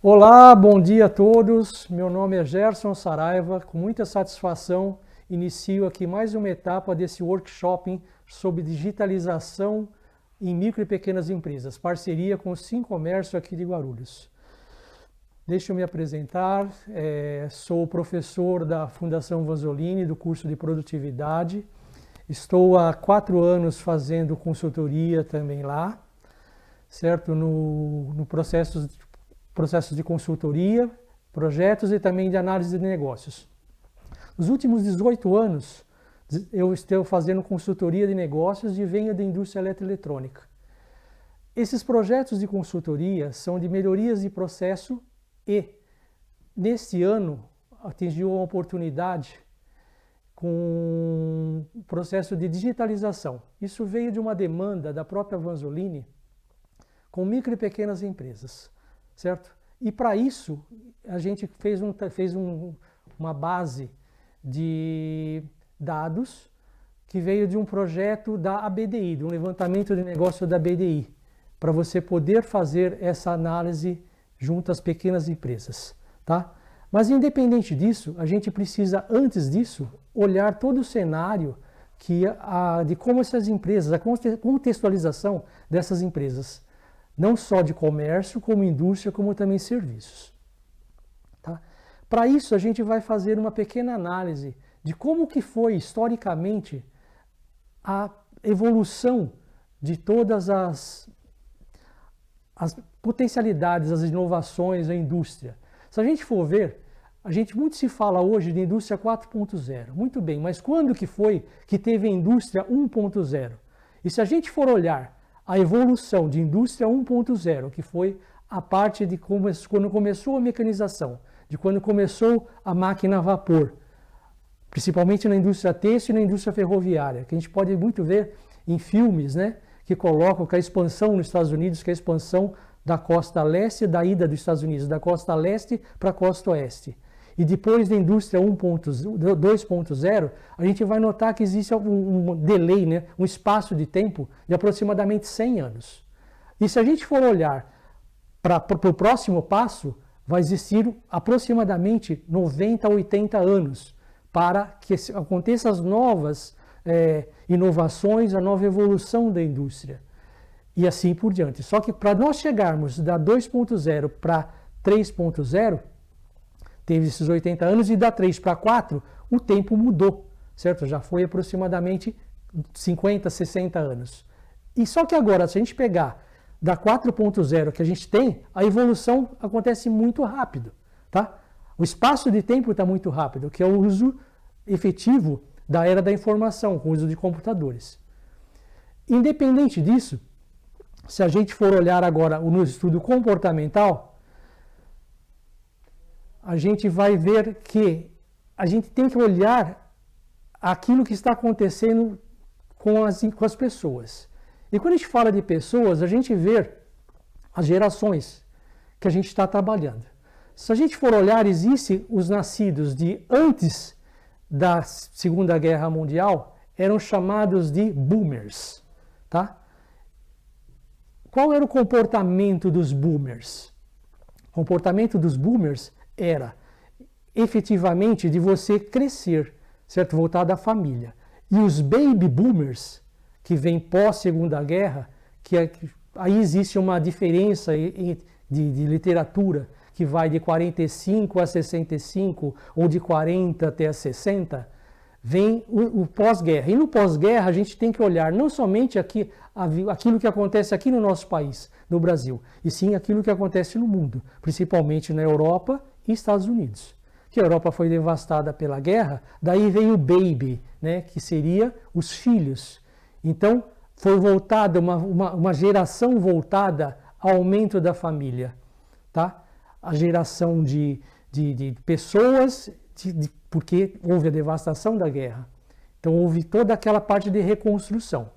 Olá, bom dia a todos. Meu nome é Gerson Saraiva. Com muita satisfação, inicio aqui mais uma etapa desse workshop sobre digitalização em micro e pequenas empresas, parceria com o Sincomércio aqui de Guarulhos. Deixa eu me apresentar. Sou professor da Fundação Vanzolini, do curso de Produtividade. Estou há 4 anos fazendo consultoria também lá, certo? No processos de consultoria, projetos e também de análise de negócios. Nos últimos 18 anos, eu estou fazendo consultoria de negócios e venho da indústria eletroeletrônica. Esses projetos de consultoria são de melhorias de processo e, neste ano, atingiu uma oportunidade com o processo de digitalização. Isso veio de uma demanda da própria Vanzolini com micro e pequenas empresas, certo? E para isso a gente fez uma base de dados que veio de um projeto da ABDI, de um levantamento de negócio da ABDI, para você poder fazer essa análise junto às pequenas empresas, tá? Mas independente disso, a gente precisa, antes disso, olhar todo o cenário de como essas empresas, a contextualização dessas empresas, não só de comércio, como indústria, como também serviços. Tá? Para isso, a gente vai fazer uma pequena análise de como que foi, historicamente, a evolução de todas as potencialidades, as inovações da indústria. Se a gente for ver, muito se fala hoje de indústria 4.0. Muito bem, mas quando que foi que teve a indústria 1.0? E se a gente for olhar a evolução de indústria 1.0, que foi a parte de quando começou a mecanização, de quando começou a máquina a vapor, principalmente na indústria têxtil e na indústria ferroviária, que a gente pode muito ver em filmes, né, que colocam que a expansão nos Estados Unidos, que é a expansão da costa leste, da ida dos Estados Unidos, da costa leste para a costa oeste. E depois da indústria 2.0, a gente vai notar que existe um delay, né? Um espaço de tempo de aproximadamente 100 anos. E se a gente for olhar para o próximo passo, vai existir aproximadamente 90 a 80 anos para que aconteçam as novas inovações, a nova evolução da indústria. E assim por diante. Só que para nós chegarmos da 2.0 para 3.0, teve esses 80 anos, e da 3 para 4, o tempo mudou, certo? Já foi aproximadamente 50, 60 anos. E só que agora, se a gente pegar da 4.0 que a gente tem, a evolução acontece muito rápido, tá? O espaço de tempo está muito rápido, que é o uso efetivo da era da informação, com o uso de computadores. Independente disso, se a gente for olhar agora no estudo comportamental, a gente vai ver que a gente tem que olhar aquilo que está acontecendo com as pessoas. E quando a gente fala de pessoas, a gente vê as gerações que a gente está trabalhando. Se a gente for olhar, existem os nascidos de antes da Segunda Guerra Mundial, eram chamados de boomers, tá? Qual era o comportamento dos boomers? O comportamento dos boomers era efetivamente de você crescer, certo? Voltado à família. E os baby boomers, que vêm pós-Segunda Guerra, aí existe uma diferença de literatura, que vai de 45 a 65, ou de 40 até 60, vem o pós-guerra. E no pós-guerra a gente tem que olhar não somente aquilo que acontece aqui no nosso país, no Brasil, e sim aquilo que acontece no mundo, principalmente na Europa e Estados Unidos. Que a Europa foi devastada pela guerra, daí veio o baby, né, que seria os filhos. Então foi voltada uma geração voltada ao aumento da família, tá? A geração de pessoas, porque houve a devastação da guerra. Então houve toda aquela parte de reconstrução.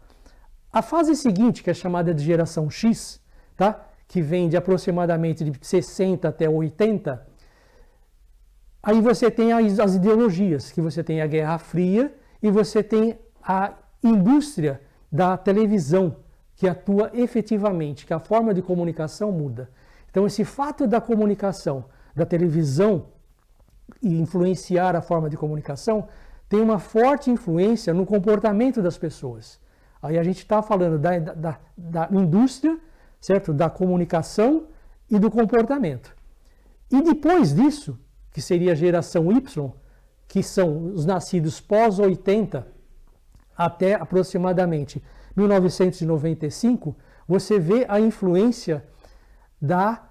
A fase seguinte, que é chamada de geração X, tá? Que vem de aproximadamente de 60 até 80, aí você tem as ideologias, que você tem a Guerra Fria e você tem a indústria da televisão, que atua efetivamente, que a forma de comunicação muda. Então, esse fato da comunicação, da televisão e influenciar a forma de comunicação, tem uma forte influência no comportamento das pessoas. Aí a gente está falando da indústria, certo? Da comunicação e do comportamento. E depois disso, que seria a geração Y, que são os nascidos pós-80 até aproximadamente 1995, você vê a influência da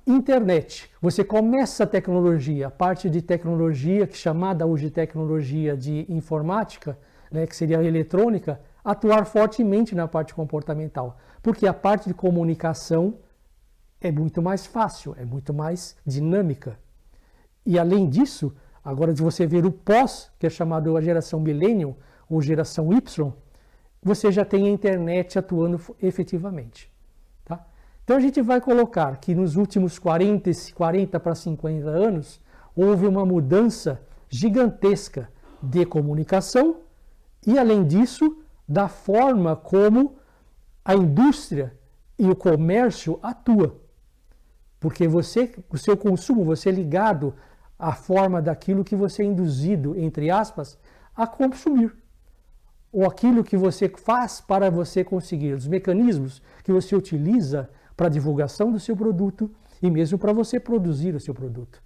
internet. Você começa a tecnologia, a parte de tecnologia, que é chamada hoje de tecnologia de informática, né, que seria a eletrônica, atuar fortemente na parte comportamental. Porque a parte de comunicação é muito mais fácil, é muito mais dinâmica. E além disso, agora de você ver o pós, que é chamado a geração Millennium, ou geração Y, você já tem a internet atuando efetivamente. Tá? Então a gente vai colocar que nos últimos 40 para 50 anos, houve uma mudança gigantesca de comunicação e, além disso, da forma como a indústria e o comércio atua. Porque o seu consumo, você é ligado à forma daquilo que você é induzido, entre aspas, a consumir. Ou aquilo que você faz para você conseguir, os mecanismos que você utiliza para a divulgação do seu produto e mesmo para você produzir o seu produto.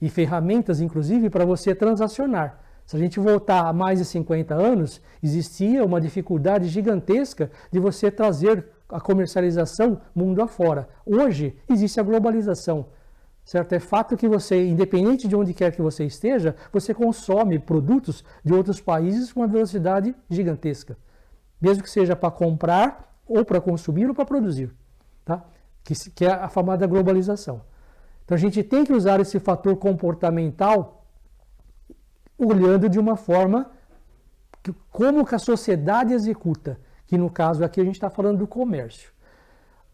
E ferramentas, inclusive, para você transacionar. Se a gente voltar a mais de 50 anos, existia uma dificuldade gigantesca de você trazer a comercialização mundo afora. Hoje, existe a globalização. Certo? É fato que você, independente de onde quer que você esteja, você consome produtos de outros países com uma velocidade gigantesca. Mesmo que seja para comprar, ou para consumir, ou para produzir. Tá? Que é a famosa globalização. Então a gente tem que usar esse fator comportamental olhando de uma forma como que a sociedade executa, que no caso aqui a gente está falando do comércio.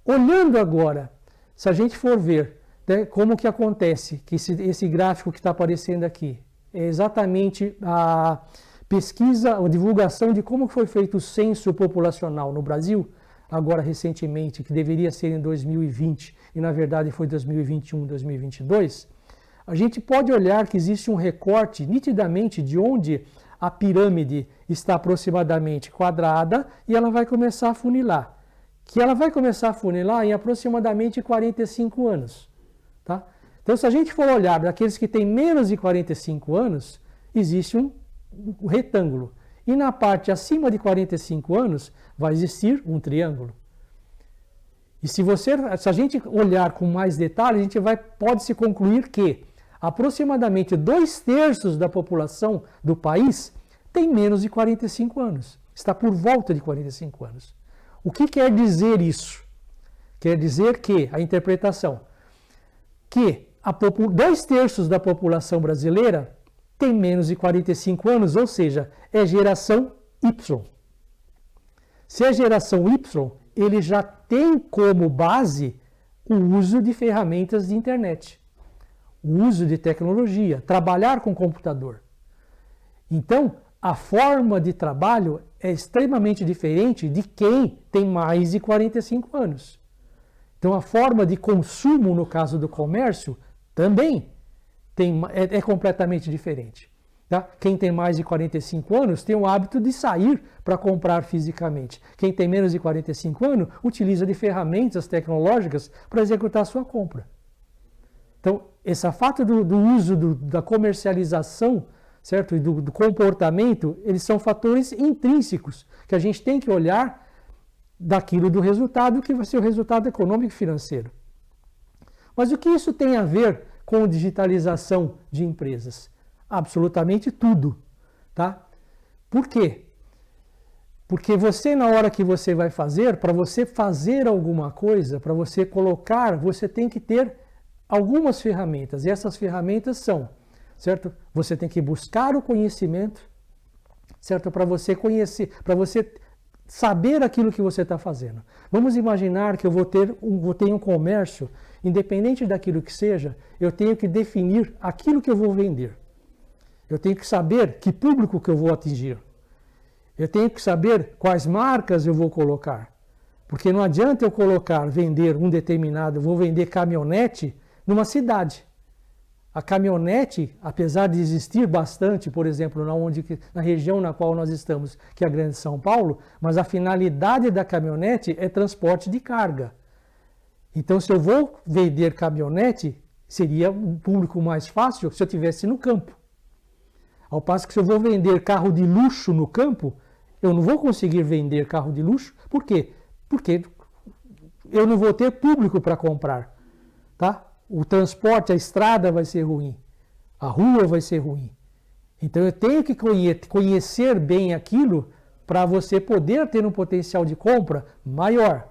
Olhando agora, se a gente for ver, né, como que acontece, que esse gráfico que está aparecendo aqui, é exatamente a pesquisa, a divulgação de como foi feito o censo populacional no Brasil, agora recentemente, que deveria ser em 2020, e na verdade foi 2021, 2022, a gente pode olhar que existe um recorte nitidamente de onde a pirâmide está aproximadamente quadrada e ela vai começar a funilar. Que ela vai começar a funilar em aproximadamente 45 anos. Tá? Então, se a gente for olhar daqueles que têm menos de 45 anos, existe um retângulo. E na parte acima de 45 anos, vai existir um triângulo. E se a gente olhar com mais detalhe, a gente pode se concluir que aproximadamente 2/3 da população do país tem menos de 45 anos. Está por volta de 45 anos. O que quer dizer isso? Quer dizer que, a interpretação, que 2/3 da população brasileira tem menos de 45 anos, ou seja, é geração Y. Se é geração Y, ele já tem como base o uso de ferramentas de internet, o uso de tecnologia, trabalhar com computador. Então, a forma de trabalho é extremamente diferente de quem tem mais de 45 anos. Então, a forma de consumo, no caso do comércio, também é completamente diferente. Tá? Quem tem mais de 45 anos tem o hábito de sair para comprar fisicamente. Quem tem menos de 45 anos utiliza de ferramentas tecnológicas para executar a sua compra. Então, esse fato do uso da comercialização, certo? E do comportamento, eles são fatores intrínsecos que a gente tem que olhar daquilo do resultado que vai ser o resultado econômico e financeiro. Mas o que isso tem a ver com digitalização de empresas? Absolutamente tudo, tá? Por quê? Porque você, na hora que você vai fazer, para você fazer alguma coisa, para você colocar, você tem que ter algumas ferramentas. E essas ferramentas são, certo? Você tem que buscar o conhecimento, certo? Para você conhecer, para você saber aquilo que você está fazendo. Vamos imaginar que eu vou ter um comércio, independente daquilo que seja, eu tenho que definir aquilo que eu vou vender. Eu tenho que saber que público que eu vou atingir. Eu tenho que saber quais marcas eu vou colocar. Porque não adianta eu vender um determinado, vou vender caminhonete numa cidade. A caminhonete, apesar de existir bastante, por exemplo, na região na qual nós estamos, que é a Grande São Paulo, mas a finalidade da caminhonete é transporte de carga. Então, se eu vou vender caminhonete, seria um público mais fácil se eu estivesse no campo. Ao passo que se eu vou vender carro de luxo no campo, eu não vou conseguir vender carro de luxo. Por quê? Porque eu não vou ter público para comprar, tá? O transporte, a estrada vai ser ruim, a rua vai ser ruim. Então eu tenho que conhecer bem aquilo para você poder ter um potencial de compra maior.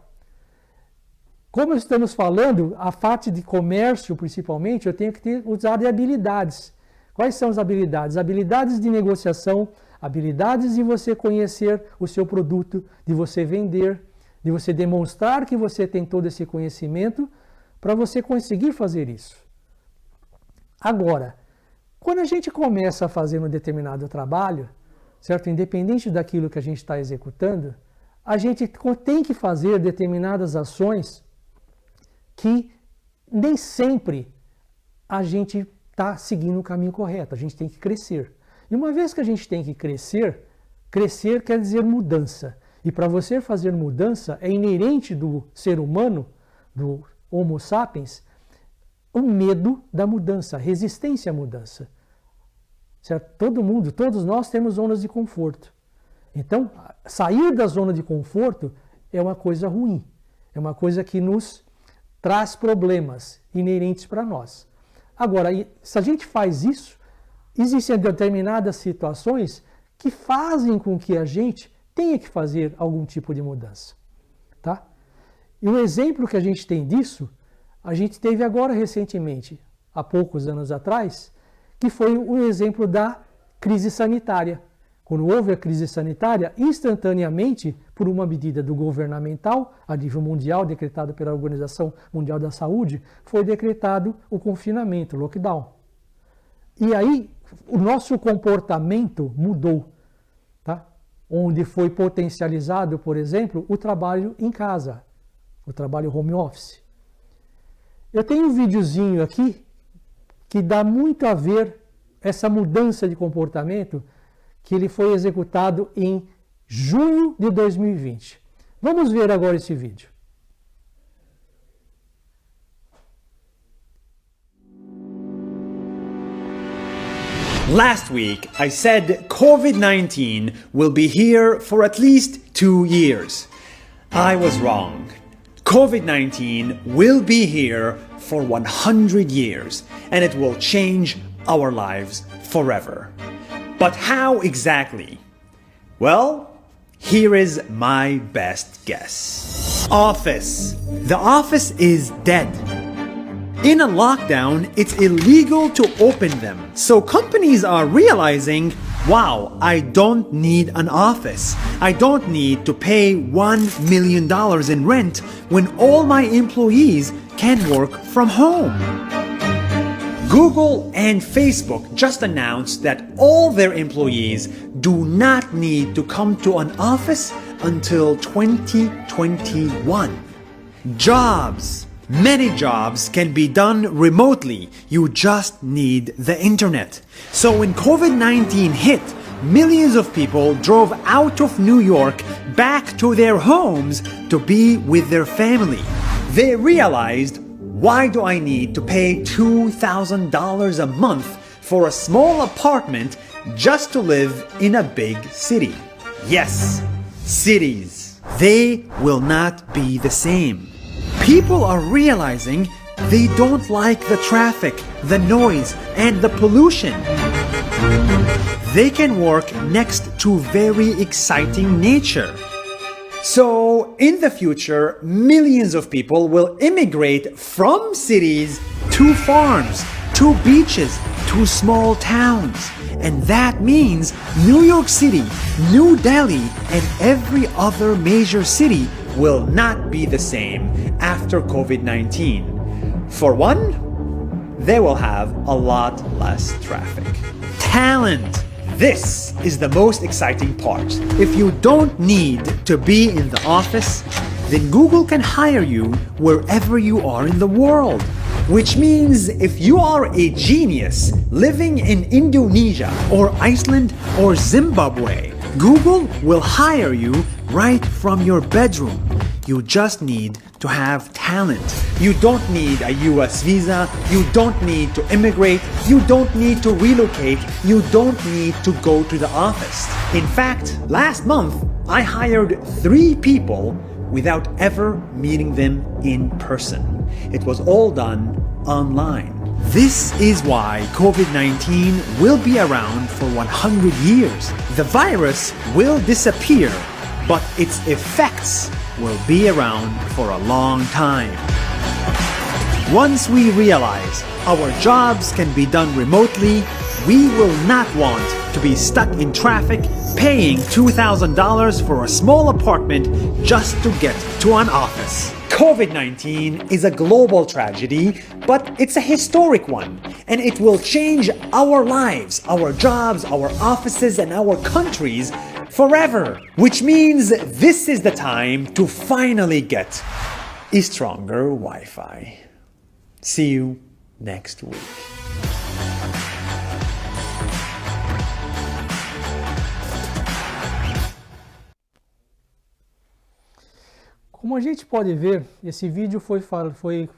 Como estamos falando, a parte de comércio principalmente, eu tenho que usar de habilidades. Quais são as habilidades? Habilidades de negociação, habilidades de você conhecer o seu produto, de você vender, de você demonstrar que você tem todo esse conhecimento para você conseguir fazer isso. Agora, quando a gente começa a fazer um determinado trabalho, certo? Independente daquilo que a gente está executando, a gente tem que fazer determinadas ações que nem sempre a gente está seguindo o caminho correto, a gente tem que crescer. E uma vez que a gente tem que crescer, crescer quer dizer mudança. E para você fazer mudança, é inerente do ser humano, do Homo sapiens, o medo da mudança, a resistência à mudança. Certo? Todos nós temos zonas de conforto. Então, sair da zona de conforto é uma coisa ruim, é uma coisa que nos traz problemas inerentes para nós. Agora, se a gente faz isso, existem determinadas situações que fazem com que a gente tenha que fazer algum tipo de mudança. Tá? E um exemplo que a gente tem disso, a gente teve agora recentemente, há poucos anos atrás, que foi o exemplo da crise sanitária. Quando houve a crise sanitária, instantaneamente, por uma medida do governamental, a nível mundial, decretada pela Organização Mundial da Saúde, foi decretado o confinamento, o lockdown. E aí, o nosso comportamento mudou, tá? Onde foi potencializado, por exemplo, o trabalho em casa, o trabalho home office. Eu tenho um videozinho aqui que dá muito a ver essa mudança de comportamento que ele foi executado em junho de 2020. Vamos ver agora esse vídeo. Last week, I said COVID-19 will be here for at least 2 years. I was wrong. COVID-19 will be here for 100 years, and it will change our lives forever. But how exactly? Well, here is my best guess. Office. The office is dead. In a lockdown, it's illegal to open them. So companies are realizing, wow, I don't need an office. I don't need to pay $1 million in rent when all my employees can work from home. Google and Facebook just announced that all their employees do not need to come to an office until 2021. Jobs. Many jobs can be done remotely. You just need the internet. So when COVID-19 hit, millions of people drove out of New York back to their homes to be with their family. They realized, why do I need to pay $2,000 a month for a small apartment just to live in a big city? Yes, cities. They will not be the same. People are realizing they don't like the traffic, the noise, and the pollution. They can work next to very exciting nature. So, in the future, millions of people will immigrate from cities to farms, to beaches, to small towns. And that means New York City, New Delhi, and every other major city will not be the same after COVID-19. For one, they will have a lot less traffic. Talent. This is the most exciting part. If you don't need to be in the office, then Google can hire you wherever you are in the world. Which means if you are a genius living in Indonesia or Iceland or Zimbabwe, Google will hire you right from your bedroom. You just need to have talent. You don't need a US visa. You don't need to immigrate. You don't need to relocate. You don't need to go to the office. In fact, last month, I hired 3 people without ever meeting them in person. It was all done online. This is why COVID-19 will be around for 100 years. The virus will disappear, but its effects will be around for a long time. Once we realize our jobs can be done remotely, we will not want to be stuck in traffic paying $2,000 for a small apartment just to get to an office. COVID-19 is a global tragedy, but it's a historic one, and it will change our lives, our jobs, our offices, and our countries forever. Which means this is the time to finally get a stronger Wi-Fi. See you next week. Como a gente pode ver, esse vídeo foi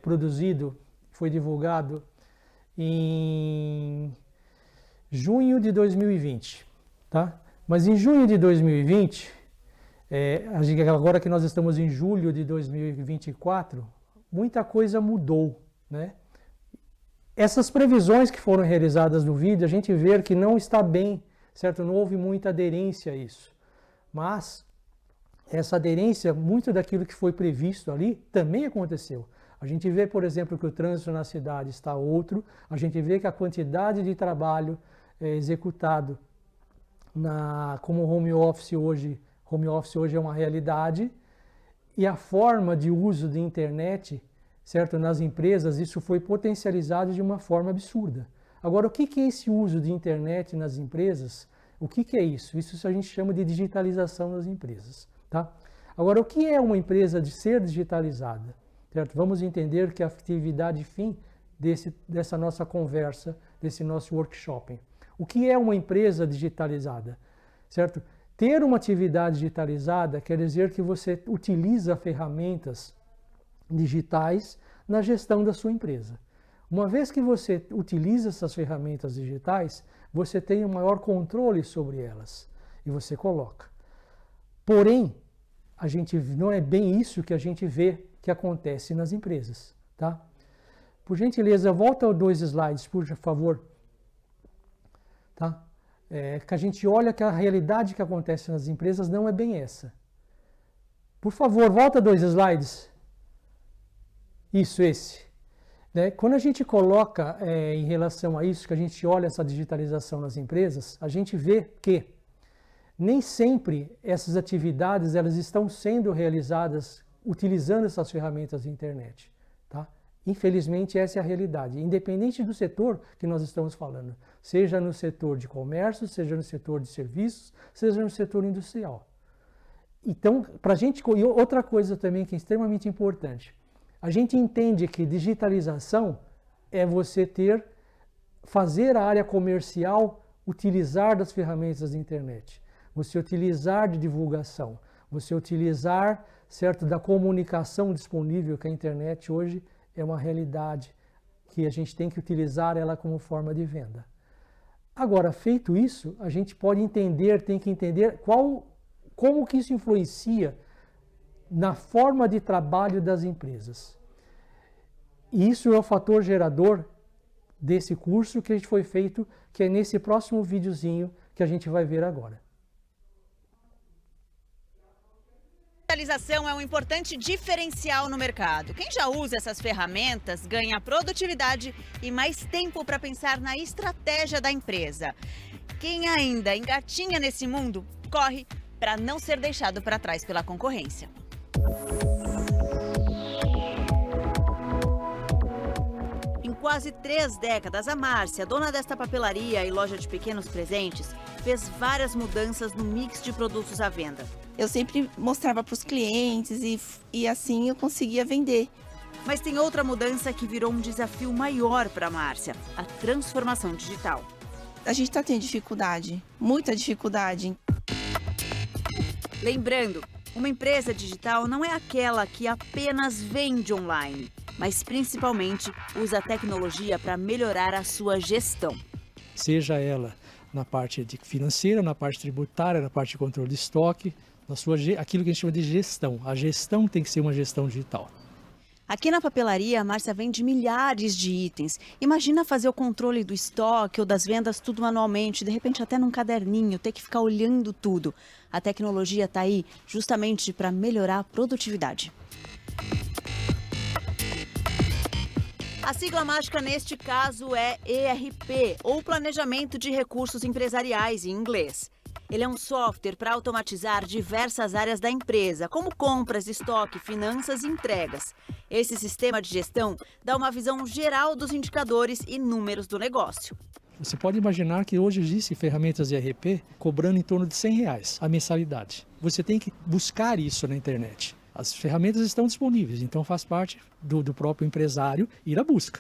produzido, foi divulgado em junho de 2020, tá? Mas em junho de 2020, agora que nós estamos em julho de 2024, muita coisa mudou, né? Essas previsões que foram realizadas no vídeo, a gente vê que não está bem, certo? Não houve muita aderência a isso, mas essa aderência, muito daquilo que foi previsto ali, também aconteceu. A gente vê, por exemplo, que o trânsito na cidade está outro, a gente vê que a quantidade de trabalho executado como home office hoje é uma realidade, e a forma de uso de internet, certo, nas empresas, isso foi potencializado de uma forma absurda. Agora, o que é esse uso de internet nas empresas? O que é isso? Isso a gente chama de digitalização das empresas. Tá? Agora, o que é uma empresa de ser digitalizada? Certo? Vamos entender que a atividade fim dessa nossa conversa, desse nosso workshop. O que é uma empresa digitalizada? Certo? Ter uma atividade digitalizada quer dizer que você utiliza ferramentas digitais na gestão da sua empresa. Uma vez que você utiliza essas ferramentas digitais, você tem um maior controle sobre elas e você coloca. Porém, não é bem isso que a gente vê que acontece nas empresas, tá? Por gentileza, volta a 2 slides, por favor. Tá? Que a gente olha que a realidade que acontece nas empresas não é bem essa. Por favor, volta a 2 slides. Isso, esse. Né? Quando a gente coloca em relação a isso, que a gente olha essa digitalização nas empresas, a gente vê que nem sempre essas atividades elas estão sendo realizadas utilizando essas ferramentas de internet. Tá? Infelizmente, essa é a realidade, independente do setor que nós estamos falando, seja no setor de comércio, seja no setor de serviços, seja no setor industrial. Então, para a gente, e outra coisa também que é extremamente importante, a gente entende que digitalização é você fazer a área comercial utilizar das ferramentas da internet. Você utilizar de divulgação, você utilizar, certo, da comunicação disponível, que a internet hoje é uma realidade, que a gente tem que utilizar ela como forma de venda. Agora, feito isso, a gente tem que entender como que isso influencia na forma de trabalho das empresas. E isso é o fator gerador desse curso que a gente foi feito, que é nesse próximo videozinho que a gente vai ver agora. A digitalização é um importante diferencial no mercado. Quem já usa essas ferramentas ganha produtividade e mais tempo para pensar na estratégia da empresa. Quem ainda engatinha nesse mundo, corre para não ser deixado para trás pela concorrência. Em quase quase 3 décadas, a Márcia, dona desta papelaria e loja de pequenos presentes, fez várias mudanças no mix de produtos à venda. Eu sempre mostrava para os clientes e assim eu conseguia vender. Mas tem outra mudança que virou um desafio maior para a Márcia, a transformação digital. A gente está tendo dificuldade, muita dificuldade. Lembrando, uma empresa digital não é aquela que apenas vende online, mas principalmente usa a tecnologia para melhorar a sua gestão. Seja ela na parte financeira, na parte tributária, na parte de controle de estoque, aquilo que a gente chama de gestão. A gestão tem que ser uma gestão digital. Aqui na papelaria, a Márcia vende milhares de itens. Imagina fazer o controle do estoque ou das vendas tudo manualmente, de repente até num caderninho, ter que ficar olhando tudo. A tecnologia está aí justamente para melhorar a produtividade. A sigla mágica neste caso é ERP, ou Planejamento de Recursos Empresariais em inglês. Ele é um software para automatizar diversas áreas da empresa, como compras, estoque, finanças e entregas. Esse sistema de gestão dá uma visão geral dos indicadores e números do negócio. Você pode imaginar que hoje existem ferramentas de ERP cobrando em torno de R$100 a mensalidade. Você tem que buscar isso na internet. As ferramentas estão disponíveis, então faz parte do próprio empresário ir à busca.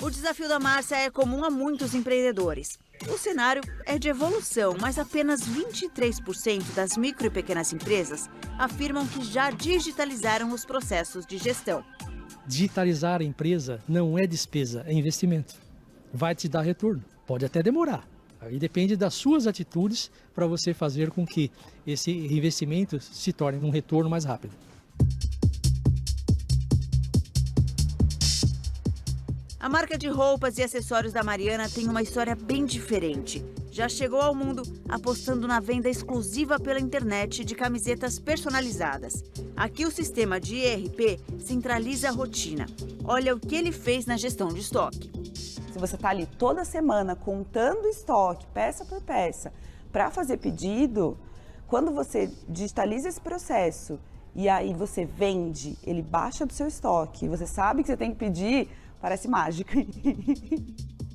O desafio da Márcia é comum a muitos empreendedores. O cenário é de evolução, mas apenas 23% das micro e pequenas empresas afirmam que já digitalizaram os processos de gestão. Digitalizar a empresa não é despesa, é investimento. Vai te dar retorno, pode até demorar. Aí depende das suas atitudes para você fazer com que esse investimento se torne um retorno mais rápido. A marca de roupas e acessórios da Mariana tem uma história bem diferente. Já chegou ao mundo apostando na venda exclusiva pela internet de camisetas personalizadas. Aqui o sistema de ERP centraliza a rotina. Olha o que ele fez na gestão de estoque. Se você está ali toda semana contando estoque, peça por peça, para fazer pedido, quando você digitaliza esse processo e aí você vende, ele baixa do seu estoque, e você sabe que você tem que pedir, parece mágica.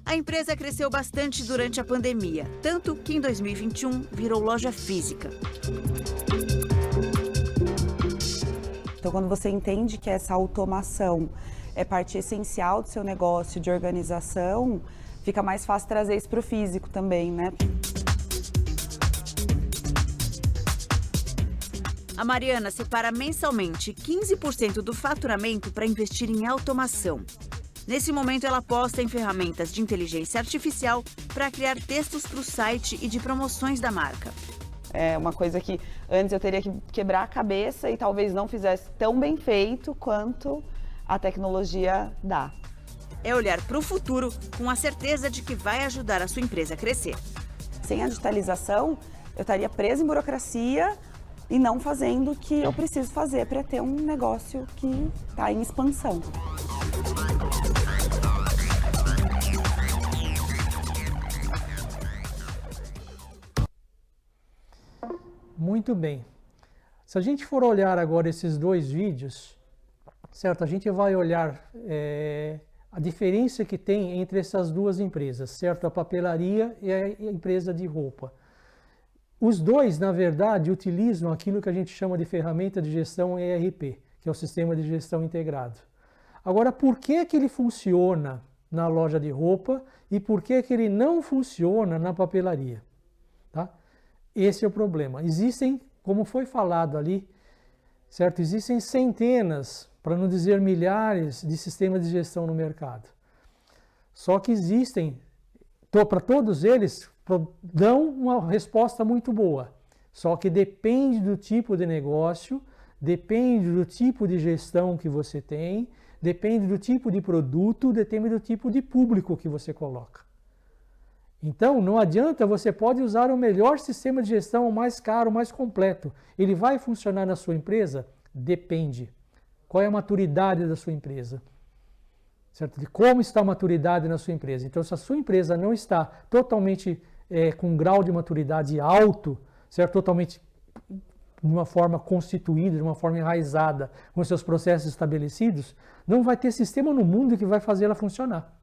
A empresa cresceu bastante durante a pandemia, tanto que em 2021 virou loja física. Então, quando você entende que essa automação é parte essencial do seu negócio de organização, fica mais fácil trazer isso para o físico também, né? A Mariana separa mensalmente 15% do faturamento para investir em automação. Nesse momento, ela aposta em ferramentas de inteligência artificial para criar textos para o site e de promoções da marca. É uma coisa que antes eu teria que quebrar a cabeça e talvez não fizesse tão bem feito quanto a tecnologia dá. É olhar para o futuro com a certeza de que vai ajudar a sua empresa a crescer. Sem a digitalização, eu estaria presa em burocracia e não fazendo o que eu preciso fazer para ter um negócio que está em expansão. Muito bem. Se a gente for olhar agora esses dois vídeos, certo? A gente vai olhar a diferença que tem entre essas duas empresas, certo? A papelaria e a empresa de roupa. Os dois, na verdade, utilizam aquilo que a gente chama de ferramenta de gestão ERP, que é o Sistema de Gestão Integrado. Agora, por que que ele funciona na loja de roupa e por que que ele não funciona na papelaria? Tá? Esse é o problema. Existem, como foi falado ali, certo? Existem centenas, para não dizer milhares, de sistemas de gestão no mercado. Só que existem, para todos eles, dão uma resposta muito boa. Só que depende do tipo de negócio, depende do tipo de gestão que você tem, depende do tipo de produto, depende do tipo de público que você coloca. Então, não adianta, você pode usar o melhor sistema de gestão, o mais caro, o mais completo. Ele vai funcionar na sua empresa? Depende. Qual é a maturidade da sua empresa? Certo? De como está a maturidade na sua empresa. Então, se a sua empresa não está totalmente com um grau de maturidade alto, certo? Totalmente de uma forma constituída, de uma forma enraizada, com seus processos estabelecidos, não vai ter sistema no mundo que vai fazer ela funcionar.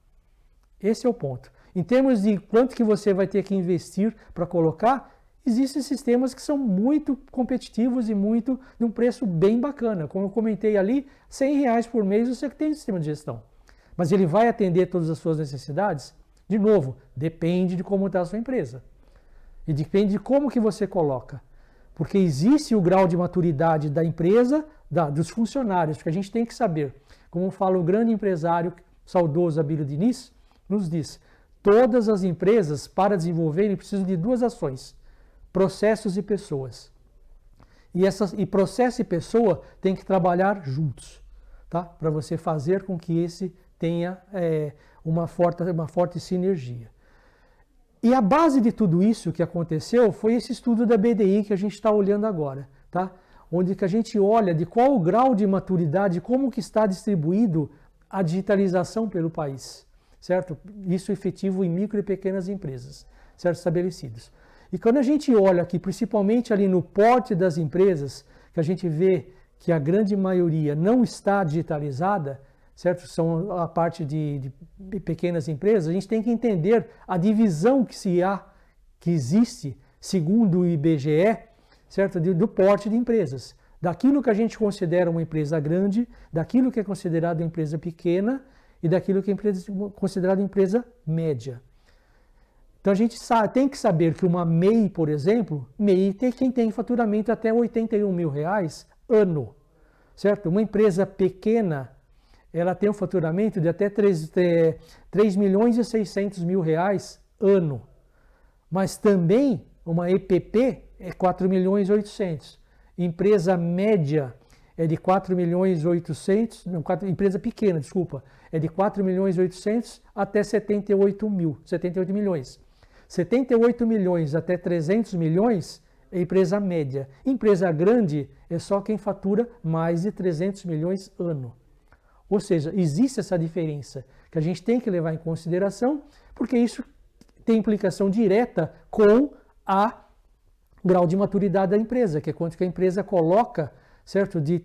Esse é o ponto. Em termos de quanto que você vai ter que investir para colocar, existem sistemas que são muito competitivos e muito de um preço bem bacana. Como eu comentei ali, R$100 por mês você tem um sistema de gestão. Mas ele vai atender todas as suas necessidades? De novo, depende de como está a sua empresa. E depende de como que você coloca. Porque existe o grau de maturidade da empresa, dos funcionários, porque a gente tem que saber. Como fala o grande empresário, saudoso Abílio Diniz, nos diz, todas as empresas, para desenvolverem, precisam de duas ações, processos e pessoas. E processo e pessoa tem que trabalhar juntos, tá? Para você fazer com que esse tenha uma forte sinergia. E a base de tudo isso que aconteceu foi esse estudo da BDI que a gente está olhando agora, tá? Onde que a gente olha de qual o grau de maturidade, como que está distribuído a digitalização pelo país, certo? Isso efetivo em micro e pequenas empresas, certo? Estabelecidos. E quando a gente olha aqui, principalmente ali no porte das empresas, que a gente vê que a grande maioria não está digitalizada, certo? São a parte de pequenas empresas, a gente tem que entender a divisão que existe, segundo o IBGE, certo? Do porte de empresas. Daquilo que a gente considera uma empresa grande, daquilo que é considerado uma empresa pequena e daquilo que é considerado uma empresa média. Então a gente tem que saber que uma MEI, por exemplo, MEI tem quem tem faturamento até R$81 mil ano, certo? Uma empresa pequena, ela tem um faturamento de até 3 milhões e 600 mil reais ano. Mas também uma EPP é 4 milhões e 800. Empresa média é de 4 milhões e 800, não, empresa pequena, desculpa, é de 4 milhões e 800 até 78 milhões. 78 milhões até 300 milhões é empresa média. Empresa grande é só quem fatura mais de 300 milhões ano. Ou seja, existe essa diferença que a gente tem que levar em consideração, porque isso tem implicação direta com a grau de maturidade da empresa, que é quanto que a empresa coloca, certo, de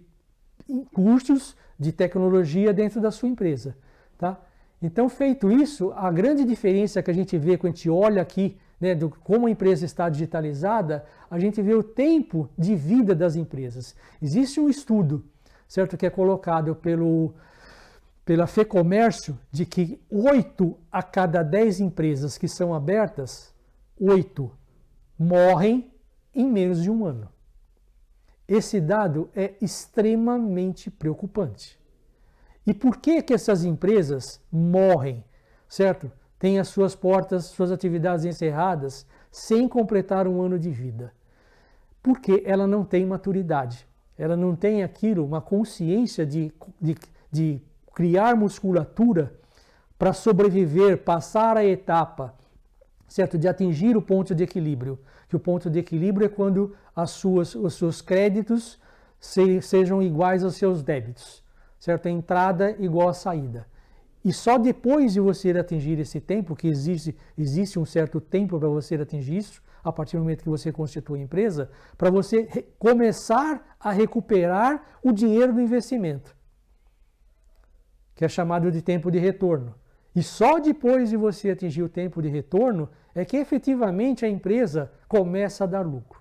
custos de tecnologia dentro da sua empresa, tá? Então, feito isso, a grande diferença que a gente vê quando a gente olha aqui, né, de como a empresa está digitalizada, a gente vê o tempo de vida das empresas. Existe um estudo, certo, que é colocado pela FEComércio, de que 8 a cada 10 empresas que são abertas, 8 morrem em menos de um ano. Esse dado é extremamente preocupante. E por que que essas empresas morrem, certo? Têm as suas portas, suas atividades encerradas, sem completar um ano de vida? Porque ela não tem maturidade. Ela não tem aquilo, uma consciência de criar musculatura para sobreviver, passar a etapa, certo? De atingir o ponto de equilíbrio. Que o ponto de equilíbrio é quando os seus créditos sejam iguais aos seus débitos, certo? A entrada igual à saída. E só depois de você atingir esse tempo, que existe um certo tempo para você atingir isso, a partir do momento que você constitui a empresa, para você começar a recuperar o dinheiro do investimento, que é chamado de tempo de retorno. E só depois de você atingir o tempo de retorno é que efetivamente a empresa começa a dar lucro.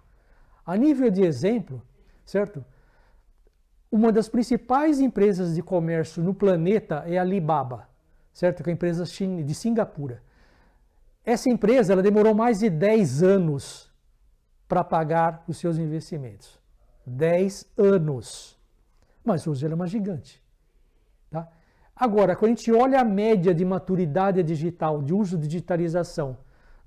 A nível de exemplo, certo? Uma das principais empresas de comércio no planeta é a Alibaba, certo? Que é a empresa de Singapura. Essa empresa ela demorou mais de 10 anos para pagar os seus investimentos. 10 anos. Mas hoje ela é uma gigante. Tá? Agora, quando a gente olha a média de maturidade digital, de uso de digitalização,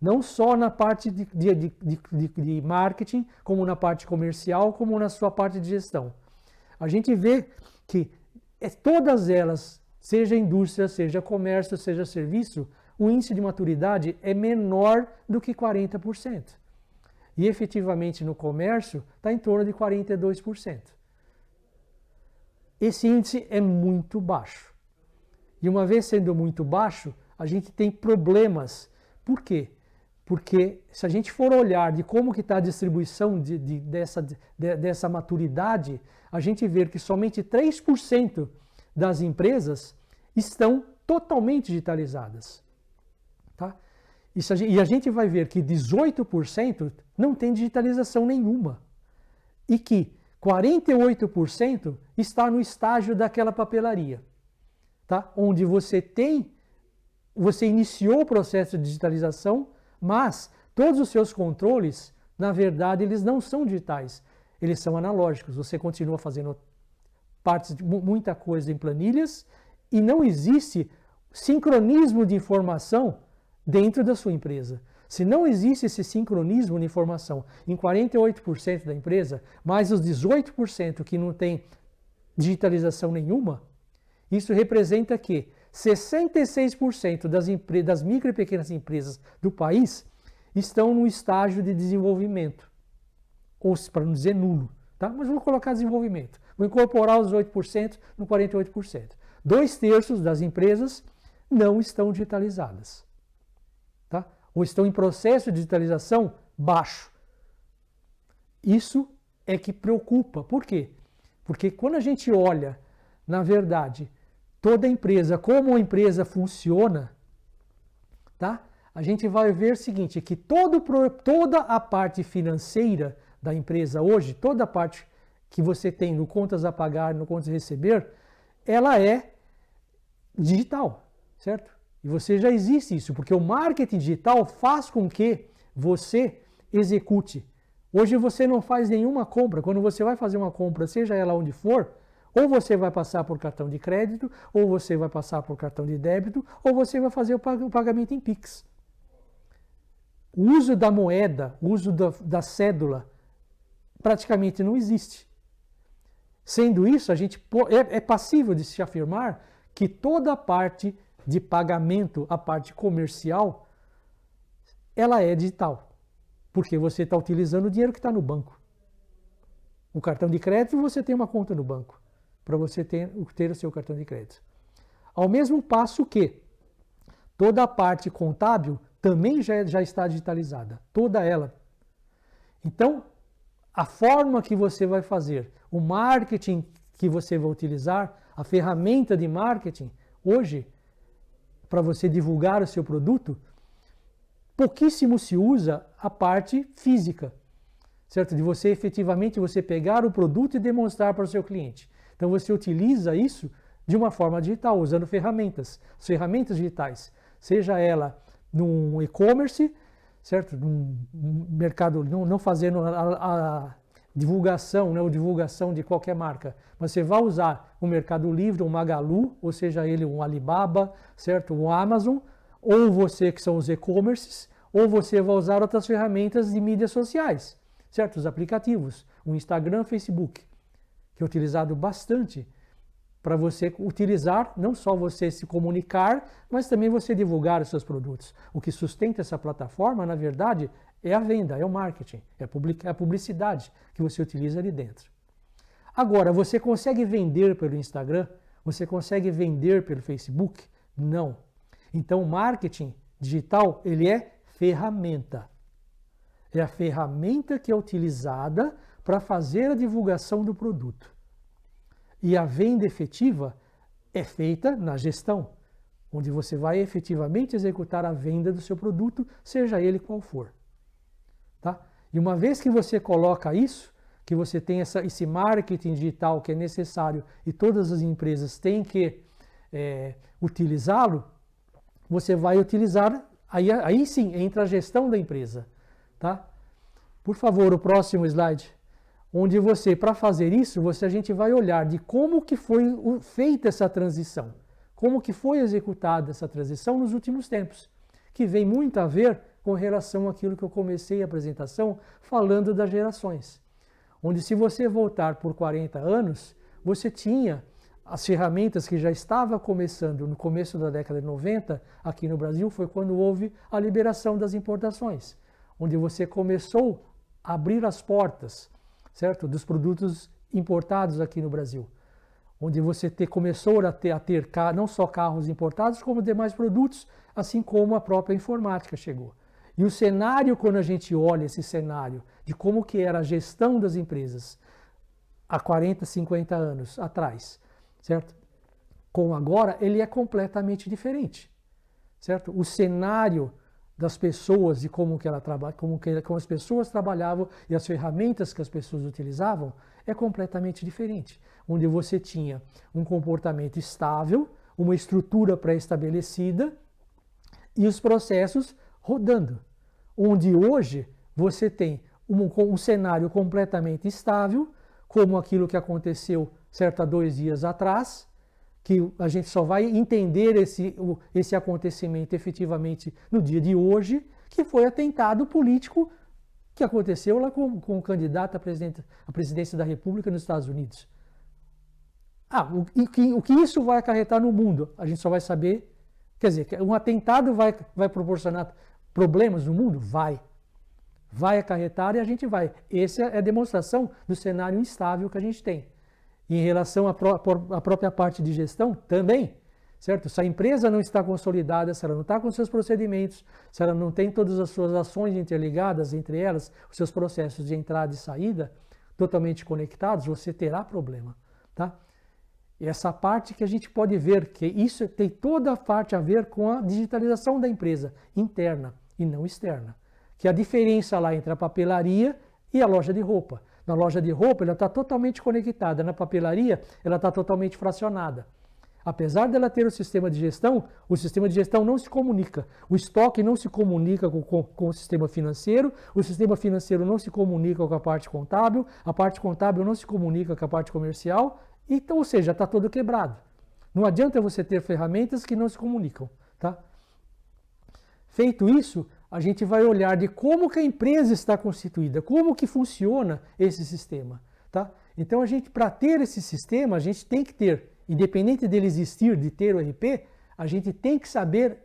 não só na parte de marketing, como na parte comercial, como na sua parte de gestão, a gente vê que todas elas, seja indústria, seja comércio, seja serviço, o índice de maturidade é menor do que 40%. E efetivamente no comércio está em torno de 42%. Esse índice é muito baixo. E uma vez sendo muito baixo, a gente tem problemas. Por quê? Porque se a gente for olhar de como que está a distribuição dessa maturidade, a gente vê que somente 3% das empresas estão totalmente digitalizadas. Tá? E a gente vai ver que 18% não tem digitalização nenhuma. E que 48% está no estágio daquela papelaria. Tá? Onde você iniciou o processo de digitalização, mas todos os seus controles, na verdade, eles não são digitais. Eles são analógicos. Você continua fazendo muita coisa em planilhas e não existe sincronismo de informação dentro da sua empresa. Se não existe esse sincronismo de informação em 48% da empresa, mais os 18% que não tem digitalização nenhuma, isso representa que 66% das micro e pequenas empresas do país estão no estágio de desenvolvimento, ou para não dizer nulo, tá? Mas vou colocar desenvolvimento. Vou incorporar os 8% no 48%. 2/3 das empresas não estão digitalizadas, tá? Ou estão em processo de digitalização baixo. Isso é que preocupa. Por quê? Porque quando a gente olha, na verdade, toda a empresa, como a empresa funciona, tá? A gente vai ver o seguinte, que toda a parte financeira da empresa hoje, toda a parte que você tem no contas a pagar, no contas a receber, ela é digital, certo? E você já existe isso, porque o marketing digital faz com que você execute. Hoje você não faz nenhuma compra. Quando você vai fazer uma compra, seja ela onde for, ou você vai passar por cartão de crédito, ou você vai passar por cartão de débito, ou você vai fazer o pagamento em Pix. O uso da moeda, o uso da cédula, praticamente não existe. Sendo isso, a gente é passível de se afirmar que toda a parte de pagamento, a parte comercial, ela é digital. Porque você está utilizando o dinheiro que está no banco. O cartão de crédito, você tem uma conta no banco, para você ter o seu cartão de crédito. Ao mesmo passo que toda a parte contábil também já está digitalizada, toda ela. Então, a forma que você vai fazer, o marketing que você vai utilizar, a ferramenta de marketing, hoje, para você divulgar o seu produto, pouquíssimo se usa a parte física, certo? De você efetivamente pegar o produto e demonstrar para o seu cliente. Então você utiliza isso de uma forma digital, usando ferramentas digitais, seja ela num e-commerce, certo? Num mercado, não fazendo a divulgação, né, ou divulgação de qualquer marca, mas você vai usar o Mercado Livre, um Magalu, ou seja ele um Alibaba, certo? Um Amazon, ou você que são os e-commerces, ou você vai usar outras ferramentas de mídias sociais, certo? Os aplicativos, o Instagram, Facebook, que é utilizado bastante para você utilizar, não só você se comunicar, mas também você divulgar os seus produtos. O que sustenta essa plataforma, na verdade, é a venda, é o marketing, é a publicidade que você utiliza ali dentro. Agora, você consegue vender pelo Instagram? Você consegue vender pelo Facebook? Não. Então, o marketing digital, ele é ferramenta. É a ferramenta que é utilizada para fazer a divulgação do produto. E a venda efetiva é feita na gestão, onde você vai efetivamente executar a venda do seu produto, seja ele qual for. Tá? E uma vez que você coloca isso, que você tem esse marketing digital que é necessário e todas as empresas têm que utilizá-lo, você vai utilizar, aí sim entra a gestão da empresa. Tá? Por favor, o próximo slide. Onde você, para fazer isso, a gente vai olhar de como que foi feita essa transição, como que foi executada essa transição nos últimos tempos, que vem muito a ver com relação àquilo que eu comecei a apresentação falando das gerações. Onde se você voltar por 40 anos, você tinha as ferramentas que já estavam começando no começo da década de 90, aqui no Brasil, foi quando houve a liberação das importações, onde você começou a abrir as portas, certo? Dos produtos importados aqui no Brasil, onde você começou a ter não só carros importados, como demais produtos, assim como a própria informática chegou. E o cenário, quando a gente olha esse cenário de como que era a gestão das empresas há 40, 50 anos atrás, certo? Com agora, ele é completamente diferente, certo? O cenário das pessoas e como as pessoas trabalhavam e as ferramentas que as pessoas utilizavam é completamente diferente. Onde você tinha um comportamento estável, uma estrutura pré-estabelecida e os processos rodando. Onde hoje você tem um cenário completamente instável, como aquilo que aconteceu certo há 2 dias atrás, que a gente só vai entender esse acontecimento efetivamente no dia de hoje, que foi atentado político que aconteceu lá com o candidato à presidência da República nos Estados Unidos. O que isso vai acarretar no mundo? A gente só vai saber, quer dizer, um atentado vai proporcionar problemas no mundo? Vai acarretar e a gente vai. Essa é a demonstração do cenário instável que a gente tem. E em relação à própria parte de gestão, também, certo? Se a empresa não está consolidada, se ela não está com seus procedimentos, se ela não tem todas as suas ações interligadas entre elas, os seus processos de entrada e saída totalmente conectados, você terá problema, tá? E essa parte que a gente pode ver, que isso tem toda a parte a ver com a digitalização da empresa, interna e não externa. Que é a diferença lá entre a papelaria e a loja de roupa. Na loja de roupa, ela está totalmente conectada. Na papelaria, ela está totalmente fracionada. Apesar dela ter o sistema de gestão não se comunica. O estoque não se comunica com o sistema financeiro não se comunica com a parte contábil não se comunica com a parte comercial. Então, ou seja, está todo quebrado. Não adianta você ter ferramentas que não se comunicam, tá? Feito isso, a gente vai olhar de como que a empresa está constituída, como que funciona esse sistema, tá? Então, para ter esse sistema, a gente tem que ter, independente dele existir, de ter o RP, a gente tem que saber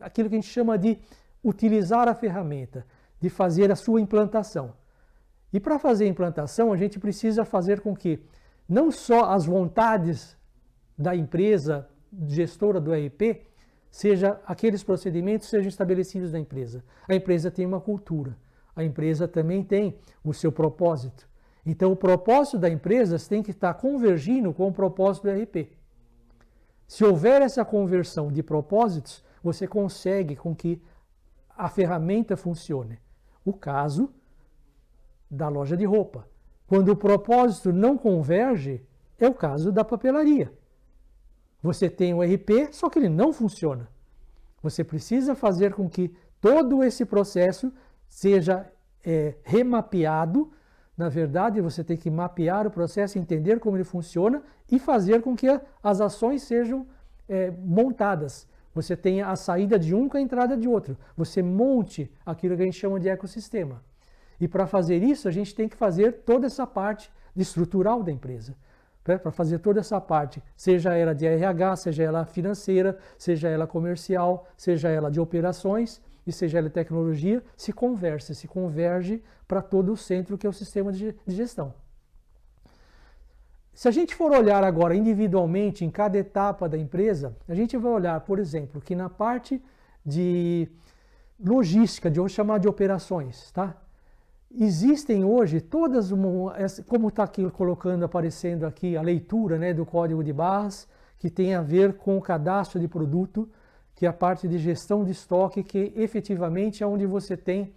aquilo que a gente chama de utilizar a ferramenta, de fazer a sua implantação. E para fazer a implantação, a gente precisa fazer com que não só as vontades da empresa gestora do RP, aqueles procedimentos sejam estabelecidos na empresa. A empresa tem uma cultura, a empresa também tem o seu propósito. Então, o propósito da empresa tem que estar convergindo com o propósito do RP. Se houver essa conversão de propósitos, você consegue com que a ferramenta funcione. O caso da loja de roupa. Quando o propósito não converge, é o caso da papelaria. Você tem o RP, só que ele não funciona. Você precisa fazer com que todo esse processo seja remapeado. Na verdade, você tem que mapear o processo, entender como ele funciona e fazer com que as ações sejam montadas. Você tenha a saída de um com a entrada de outro. Você monte aquilo que a gente chama de ecossistema. E para fazer isso, a gente tem que fazer toda essa parte estrutural da empresa. Para fazer toda essa parte, seja ela de RH, seja ela financeira, seja ela comercial, seja ela de operações e seja ela de tecnologia, se converge para todo o centro que é o sistema de gestão. Se a gente for olhar agora individualmente em cada etapa da empresa, a gente vai olhar, por exemplo, que na parte de logística, vou chamar de operações, tá? Existem hoje todas, como está aqui aparecendo aqui a leitura, né, do código de barras, que tem a ver com o cadastro de produto, que é a parte de gestão de estoque, que efetivamente é onde você tem,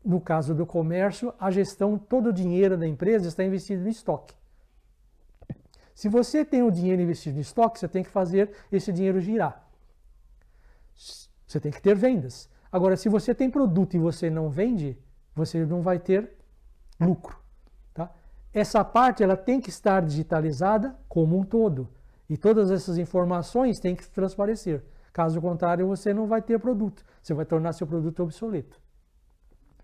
no caso do comércio, a gestão, todo o dinheiro da empresa está investido no estoque. Se você tem o dinheiro investido no estoque, você tem que fazer esse dinheiro girar. Você tem que ter vendas. Agora, se você tem produto e você não vende, você não vai ter lucro, tá? Essa parte ela tem que estar digitalizada como um todo e todas essas informações têm que transparecer. Caso contrário, você não vai ter produto, você vai tornar seu produto obsoleto,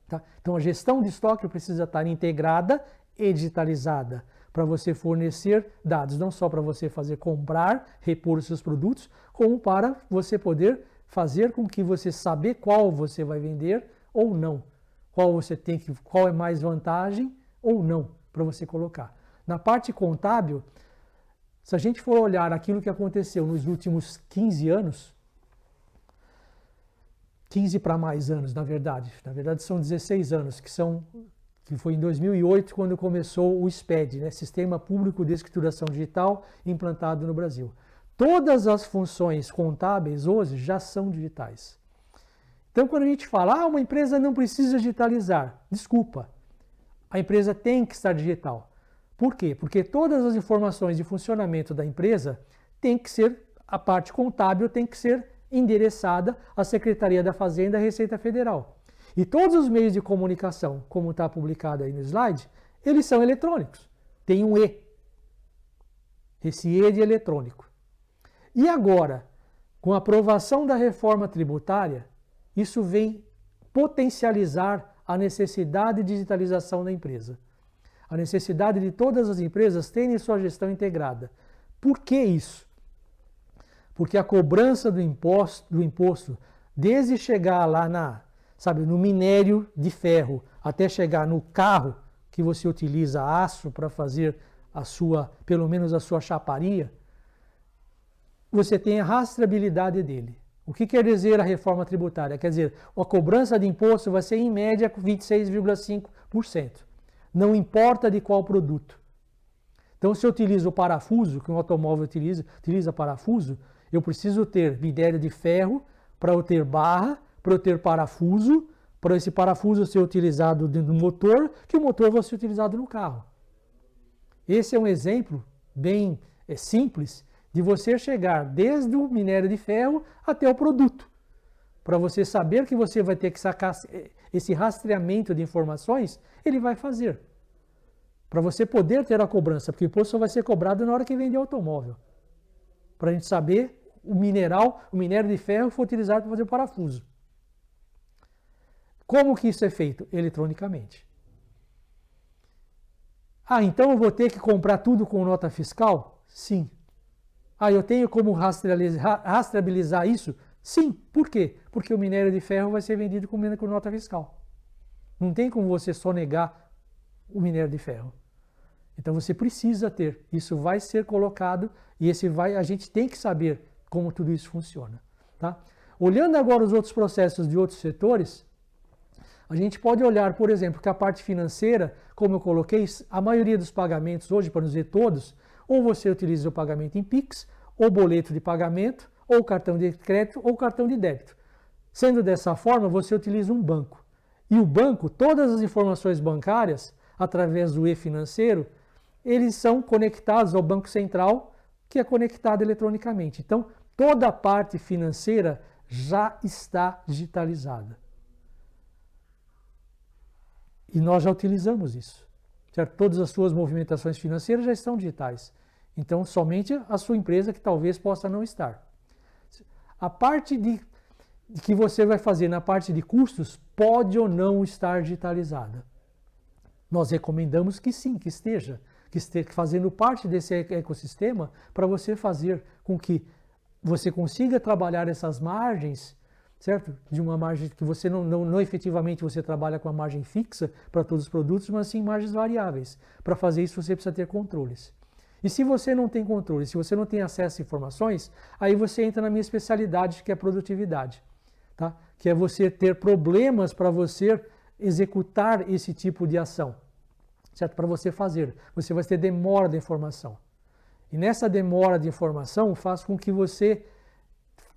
tá? Então a gestão de estoque precisa estar integrada e digitalizada para você fornecer dados, não só para você comprar, repor os seus produtos, como para você poder fazer com que você saber qual você vai vender ou não. Qual é mais vantagem ou não para você colocar. Na parte contábil, se a gente for olhar aquilo que aconteceu nos últimos 15 anos, 15 para mais anos, na verdade. Na verdade, são 16 anos, que foi em 2008 quando começou o SPED, né? Sistema Público de Escrituração Digital, implantado no Brasil. Todas as funções contábeis hoje já são digitais. Então, quando a gente fala, uma empresa não precisa digitalizar, desculpa, a empresa tem que estar digital. Por quê? Porque todas as informações de funcionamento da empresa tem que ser, a parte contábil tem que ser endereçada à Secretaria da Fazenda e Receita Federal. E todos os meios de comunicação, como está publicado aí no slide, eles são eletrônicos. Tem um E. Esse E de eletrônico. E agora, com a aprovação da reforma tributária, isso vem potencializar a necessidade de digitalização da empresa. A necessidade de todas as empresas terem sua gestão integrada. Por que isso? Porque a cobrança do imposto, desde chegar lá no minério de ferro, até chegar no carro que você utiliza aço para fazer pelo menos a sua chaparia, você tem a rastreabilidade dele. O que quer dizer a reforma tributária? Quer dizer, a cobrança de imposto vai ser em média 26,5%. Não importa de qual produto. Então, se eu utilizo o parafuso, que um automóvel utiliza parafuso, eu preciso ter minério de ferro para eu ter barra, para eu ter parafuso, para esse parafuso ser utilizado no motor, que o motor vai ser utilizado no carro. Esse é um exemplo bem simples de você chegar desde o minério de ferro até o produto. Para você saber que você vai ter que sacar esse rastreamento de informações, ele vai fazer. Para você poder ter a cobrança, porque o imposto só vai ser cobrado na hora que vender o automóvel. Para a gente saber o minério de ferro foi utilizado para fazer o parafuso. Como que isso é feito? Eletronicamente. Então eu vou ter que comprar tudo com nota fiscal? Sim. Eu tenho como rastreabilizar isso? Sim. Por quê? Porque o minério de ferro vai ser vendido com nota fiscal. Não tem como você sonegar o minério de ferro. Então você precisa ter. Isso vai ser colocado e a gente tem que saber como tudo isso funciona. Tá? Olhando agora os outros processos de outros setores, a gente pode olhar, por exemplo, que a parte financeira, como eu coloquei, a maioria dos pagamentos hoje, para não dizer todos, ou você utiliza o pagamento em Pix, ou boleto de pagamento, ou cartão de crédito, ou cartão de débito. Sendo dessa forma, você utiliza um banco. E o banco, todas as informações bancárias, através do e-financeiro, eles são conectados ao Banco Central, que é conectado eletronicamente. Então, toda a parte financeira já está digitalizada. E nós já utilizamos isso. Certo? Todas as suas movimentações financeiras já estão digitais. Então, somente a sua empresa que talvez possa não estar. A parte que você vai fazer na parte de custos pode ou não estar digitalizada. Nós recomendamos que sim, que esteja fazendo parte desse ecossistema para você fazer com que você consiga trabalhar essas margens, certo? De uma margem que você não efetivamente você trabalha com a margem fixa para todos os produtos, mas sim margens variáveis. Para fazer isso você precisa ter controles. E se você não tem controle, se você não tem acesso a informações, aí você entra na minha especialidade, que é a produtividade. Tá? Que é você ter problemas para você executar esse tipo de ação. Certo? Para você fazer. Você vai ter demora de informação. E nessa demora de informação faz com que você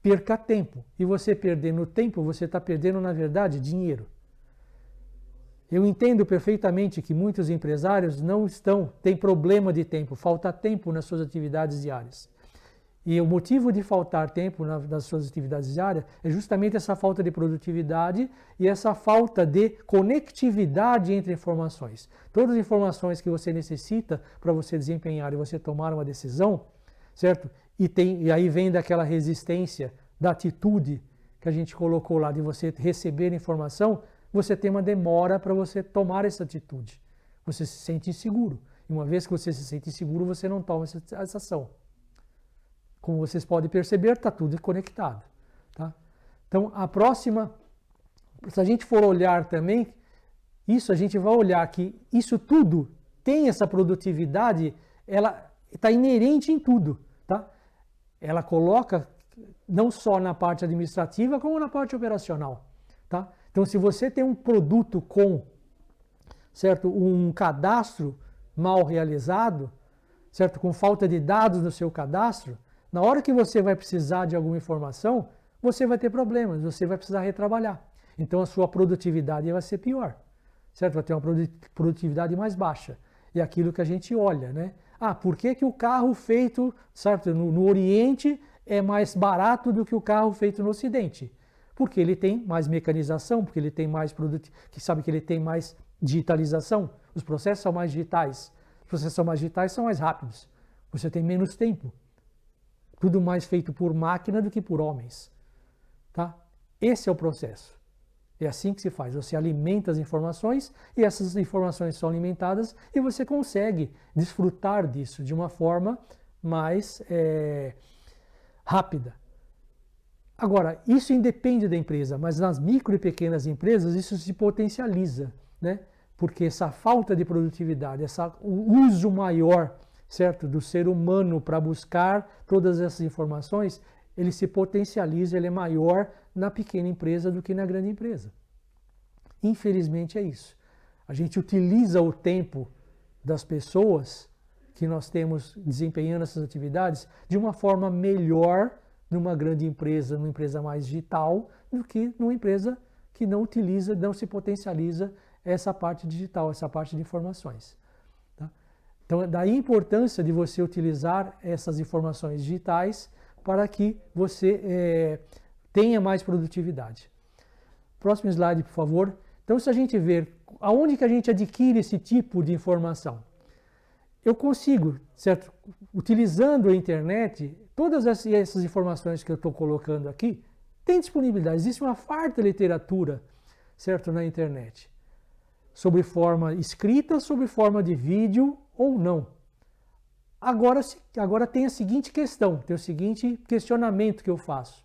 perca tempo. E você perdendo tempo, você está perdendo, na verdade, dinheiro. Eu entendo perfeitamente que muitos empresários têm problema de tempo, falta tempo nas suas atividades diárias. E o motivo de faltar tempo nas suas atividades diárias é justamente essa falta de produtividade e essa falta de conectividade entre informações. Todas as informações que você necessita para você desempenhar e você tomar uma decisão, certo? E aí vem daquela resistência, da atitude que a gente colocou lá de você receber informação, você tem uma demora para você tomar essa atitude. Você se sente inseguro. E uma vez que você se sente inseguro, você não toma essa ação. Como vocês podem perceber, está tudo conectado. Tá? Então, a próxima, se a gente for olhar também, a gente vai olhar que isso tudo tem essa produtividade, ela está inerente em tudo. Tá? Ela coloca não só na parte administrativa, como na parte operacional. Tá? Então, se você tem um produto com, certo, um cadastro mal realizado, certo, com falta de dados no seu cadastro, na hora que você vai precisar de alguma informação, você vai ter problemas, você vai precisar retrabalhar. Então, a sua produtividade vai ser pior, certo? Vai ter uma produtividade mais baixa. E é aquilo que a gente olha, né? Ah, por que que o carro feito, certo, no Oriente é mais barato do que o carro feito no Ocidente? Porque ele tem mais mecanização, porque ele tem mais produto, que sabe que ele tem mais digitalização. Os processos são mais digitais. Os processos são mais digitais, são mais rápidos. Você tem menos tempo. Tudo mais feito por máquina do que por homens. Tá? Esse é o processo. É assim que se faz. Você alimenta as informações e essas informações são alimentadas e você consegue desfrutar disso de uma forma mais rápida. Agora, isso independe da empresa, mas nas micro e pequenas empresas isso se potencializa, né? Porque essa falta de produtividade, o uso maior, certo, do ser humano para buscar todas essas informações, ele se potencializa, ele é maior na pequena empresa do que na grande empresa. Infelizmente é isso. A gente utiliza o tempo das pessoas que nós temos desempenhando essas atividades de uma forma melhor numa grande empresa, numa empresa mais digital, do que numa empresa que não utiliza, não se potencializa essa parte digital, essa parte de informações. Tá? Então, daí a importância de você utilizar essas informações digitais para que você tenha mais produtividade. Próximo slide, por favor. Então, se a gente ver aonde que a gente adquire esse tipo de informação, eu consigo, certo? Utilizando a internet, todas essas informações que eu estou colocando aqui, tem disponibilidade. Existe uma farta literatura, certo, na internet, sobre forma escrita, sobre forma de vídeo ou não. Agora tem a seguinte questão, tem o seguinte questionamento que eu faço.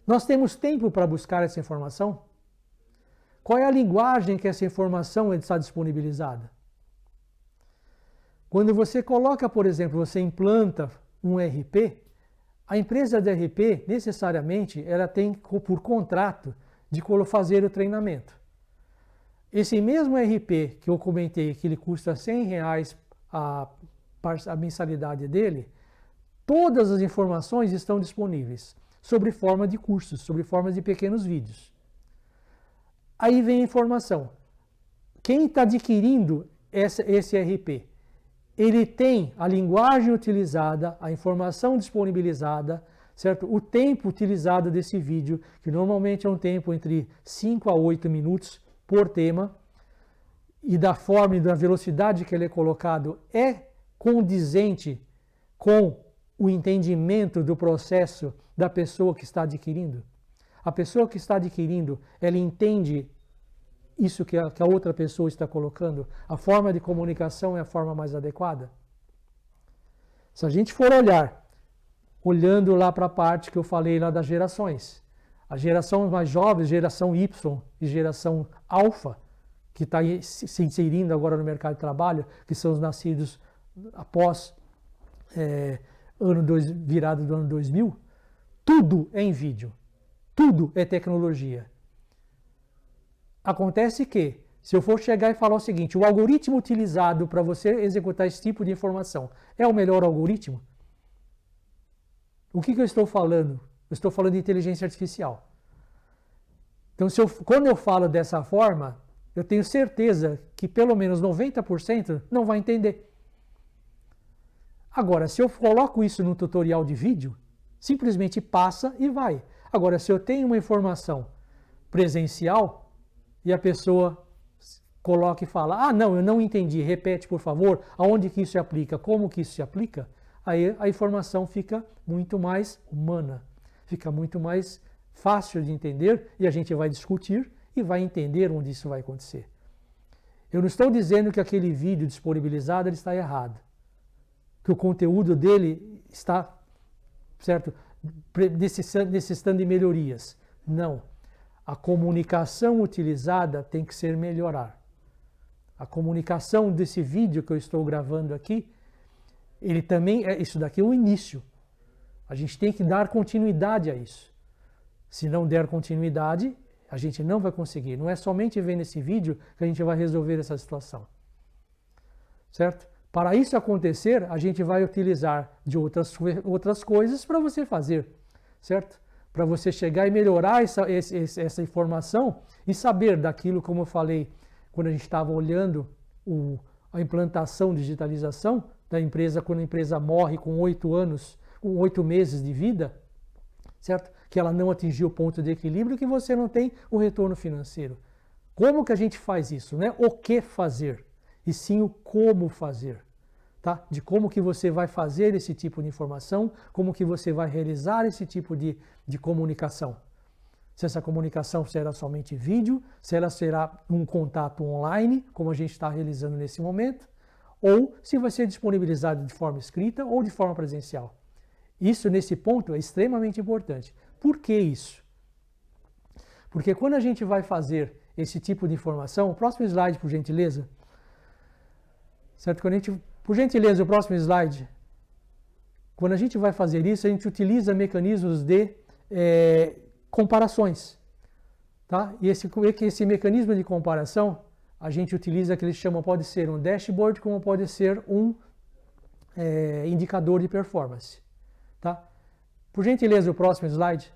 Nós temos tempo para buscar essa informação? Qual é a linguagem que essa informação está disponibilizada? Quando você coloca, por exemplo, você implanta um RP, a empresa de RP, necessariamente, ela tem por contrato de fazer o treinamento. Esse mesmo RP que eu comentei, que ele custa R$100 a mensalidade dele, todas as informações estão disponíveis, sob forma de cursos, sob forma de pequenos vídeos. Aí vem a informação. Quem está adquirindo esse RP? Ele tem a linguagem utilizada, a informação disponibilizada, certo? O tempo utilizado desse vídeo, que normalmente é um tempo entre 5 a 8 minutos por tema, e da forma e da velocidade que ele é colocado é condizente com o entendimento do processo da pessoa que está adquirindo. A pessoa que está adquirindo, ela entende isso que a outra pessoa está colocando? A forma de comunicação é a forma mais adequada? Se a gente for olhando lá para a parte que eu falei lá das gerações, as gerações mais jovens, geração Y e geração Alpha, que está se inserindo agora no mercado de trabalho, que são os nascidos após virada do ano 2000, tudo é em vídeo, tudo é tecnologia. Acontece que, se eu for chegar e falar o seguinte, o algoritmo utilizado para você executar esse tipo de informação é o melhor algoritmo? O que eu estou falando? Eu estou falando de inteligência artificial. Então, quando eu falo dessa forma, eu tenho certeza que pelo menos 90% não vai entender. Agora, se eu coloco isso no tutorial de vídeo, simplesmente passa e vai. Agora, se eu tenho uma informação presencial, e a pessoa coloca e fala, ah, não, eu não entendi, repete, por favor, aonde que isso se aplica, como que isso se aplica, aí a informação fica muito mais humana, fica muito mais fácil de entender e a gente vai discutir e vai entender onde isso vai acontecer. Eu não estou dizendo que aquele vídeo disponibilizado ele está errado, que o conteúdo dele está, certo, necessitando de melhorias. Não. A comunicação utilizada tem que ser melhorar. A comunicação desse vídeo que eu estou gravando aqui, ele também, isso daqui é o início. A gente tem que dar continuidade a isso. Se não der continuidade, a gente não vai conseguir. Não é somente vendo esse vídeo que a gente vai resolver essa situação. Certo? Para isso acontecer, a gente vai utilizar de outras coisas para você fazer. Certo? Para você chegar e melhorar essa informação e saber daquilo, como eu falei, quando a gente estava olhando a implantação, digitalização da empresa, quando a empresa morre com 8 meses de vida, certo? Que ela não atingiu o ponto de equilíbrio, que você não tem o retorno financeiro. Como que a gente faz isso? Não é o que fazer, e sim o como fazer. Tá? De como que você vai fazer esse tipo de informação, como que você vai realizar esse tipo de comunicação. Se essa comunicação será somente vídeo, se ela será um contato online, como a gente está realizando nesse momento, ou se vai ser disponibilizado de forma escrita ou de forma presencial. Isso, nesse ponto, é extremamente importante. Por que isso? Porque quando a gente vai fazer esse tipo de informação, o próximo slide, por gentileza. Certo? Por gentileza, o próximo slide. Quando a gente vai fazer isso, a gente utiliza mecanismos de comparações. Tá? E esse mecanismo de comparação, a gente utiliza que eles chamam, pode ser um dashboard, como pode ser um indicador de performance. Tá? Por gentileza, o próximo slide.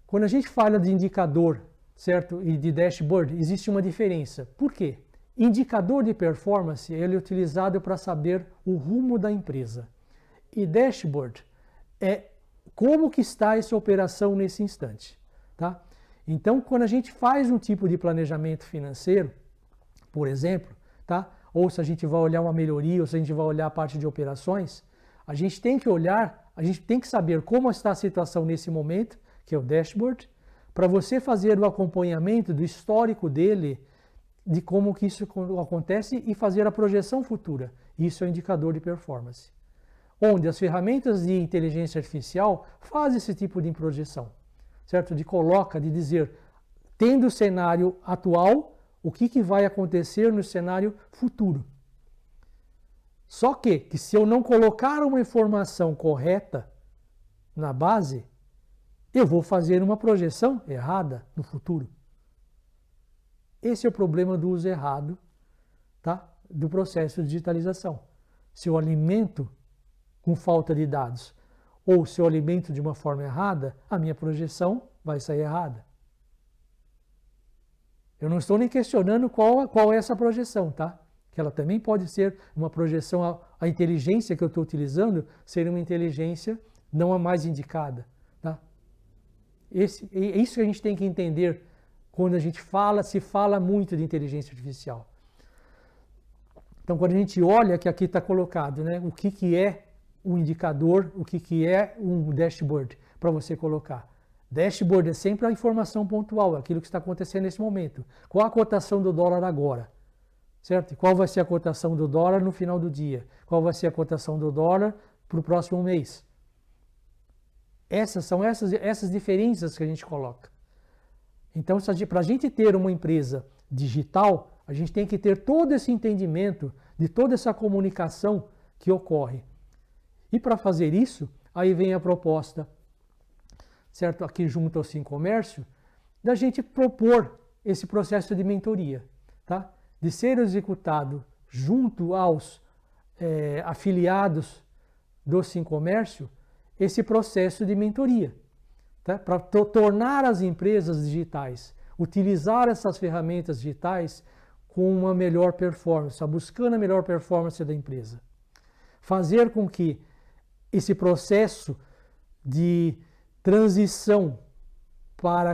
Quando a gente fala de indicador, certo, e de dashboard, existe uma diferença. Por quê? Indicador de performance, ele é utilizado para saber o rumo da empresa. E dashboard é como que está essa operação nesse instante. Tá? Então, quando a gente faz um tipo de planejamento financeiro, por exemplo, tá? Ou se a gente vai olhar uma melhoria, ou se a gente vai olhar a parte de operações, a gente tem que olhar, a gente tem que saber como está a situação nesse momento, que é o dashboard, para você fazer o acompanhamento do histórico dele, de como que isso acontece e fazer a projeção futura. Isso é um indicador de performance. Onde as ferramentas de inteligência artificial fazem esse tipo de projeção, certo? De dizer, tendo o cenário atual, o que vai acontecer no cenário futuro. Só que se eu não colocar uma informação correta na base, eu vou fazer uma projeção errada no futuro. Esse é o problema do uso errado, tá? Do processo de digitalização. Se eu alimento com falta de dados ou se eu alimento de uma forma errada, a minha projeção vai sair errada. Eu não estou nem questionando qual é essa projeção, tá? Que ela também pode ser uma projeção, a inteligência que eu estou utilizando ser uma inteligência não a mais indicada, tá? É isso que a gente tem que entender quando a gente se fala muito de inteligência artificial. Então, quando a gente olha, que aqui está colocado, né, o que é um indicador, o que é um dashboard para você colocar. Dashboard é sempre a informação pontual, aquilo que está acontecendo nesse momento. Qual a cotação do dólar agora? Certo? E qual vai ser a cotação do dólar no final do dia? Qual vai ser a cotação do dólar para o próximo mês? São essas diferenças que a gente coloca. Então, para a gente ter uma empresa digital, a gente tem que ter todo esse entendimento de toda essa comunicação que ocorre. E para fazer isso, aí vem a proposta, certo? Aqui junto ao Sincomércio, da gente propor esse processo de mentoria, tá? De ser executado junto aos afiliados do Sincomércio, esse processo de mentoria. Tá? Para tornar as empresas digitais, utilizar essas ferramentas digitais com uma melhor performance, buscando a melhor performance da empresa. Fazer com que esse processo de transição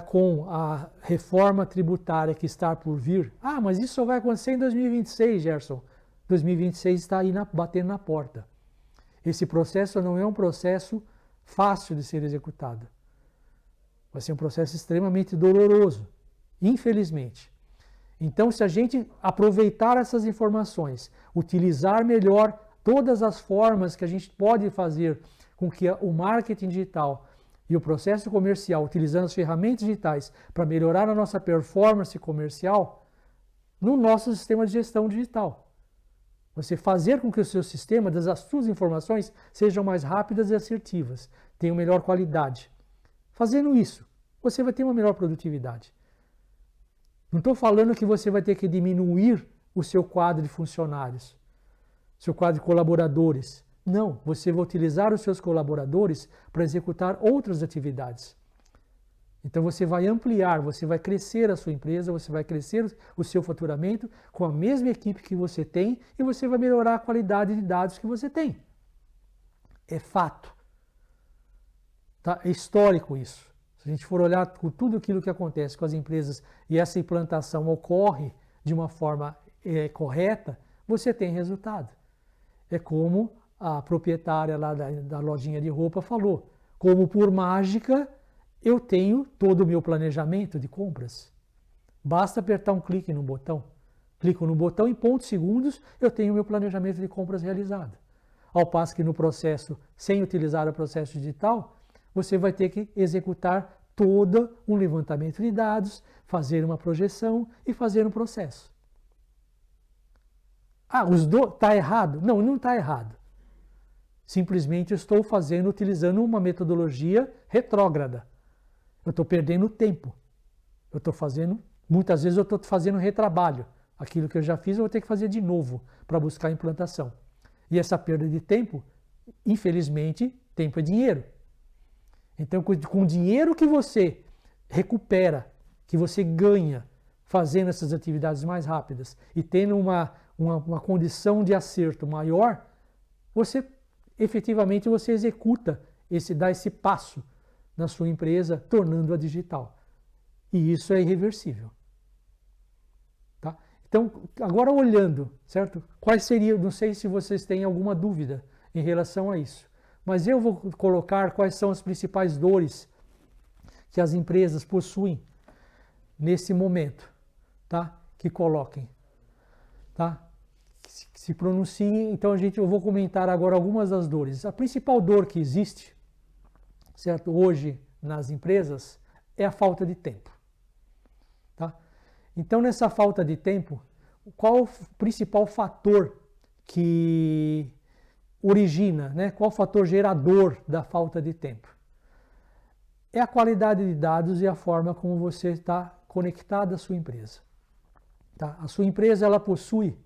com a reforma tributária que está por vir, mas isso só vai acontecer em 2026, Gerson. 2026 está aí batendo na porta. Esse processo não é um processo fácil de ser executado. Vai ser um processo extremamente doloroso, infelizmente. Então, se a gente aproveitar essas informações, utilizar melhor todas as formas que a gente pode fazer com que o marketing digital e o processo comercial, utilizando as ferramentas digitais para melhorar a nossa performance comercial no nosso sistema de gestão digital. Você fazer com que o seu sistema, as suas informações, sejam mais rápidas e assertivas, tenham melhor qualidade. Fazendo isso, você vai ter uma melhor produtividade. Não estou falando que você vai ter que diminuir o seu quadro de funcionários, seu quadro de colaboradores. Não, você vai utilizar os seus colaboradores para executar outras atividades. Então você vai ampliar, você vai crescer a sua empresa, você vai crescer o seu faturamento com a mesma equipe que você tem e você vai melhorar a qualidade de dados que você tem. É fato. Tá? É histórico isso. Se a gente for olhar com tudo aquilo que acontece com as empresas e essa implantação ocorre de uma forma correta, você tem resultado. É como a proprietária lá da lojinha de roupa falou, como por mágica eu tenho todo o meu planejamento de compras. Basta apertar um clique no botão. Clico no botão e em poucos segundos eu tenho o meu planejamento de compras realizado. Ao passo que no processo, sem utilizar o processo digital, você vai ter que executar todo um levantamento de dados, fazer uma projeção e fazer um processo. Ah, está errado? Não, não está errado. Simplesmente eu estou utilizando uma metodologia retrógrada. Eu estou perdendo tempo. Muitas vezes eu estou fazendo retrabalho. Aquilo que eu já fiz eu vou ter que fazer de novo para buscar a implantação. E essa perda de tempo, infelizmente, tempo é dinheiro. Então, com o dinheiro que você recupera, que você ganha fazendo essas atividades mais rápidas e tendo uma condição de acerto maior, efetivamente você executa, dá esse passo na sua empresa, tornando-a digital. E isso é irreversível. Tá? Então, agora olhando, certo? Quais seriam, não sei se vocês têm alguma dúvida em relação a isso, mas eu vou colocar quais são as principais dores que as empresas possuem nesse momento, tá? Que coloquem, tá? Que se pronunciem. Então eu vou comentar agora algumas das dores. A principal dor que existe, certo, hoje nas empresas é a falta de tempo, tá? Então nessa falta de tempo, qual o principal fator que origina, né? Qual o fator gerador da falta de tempo? É a qualidade de dados e a forma como você está conectado à sua empresa. Tá? A sua empresa ela possui,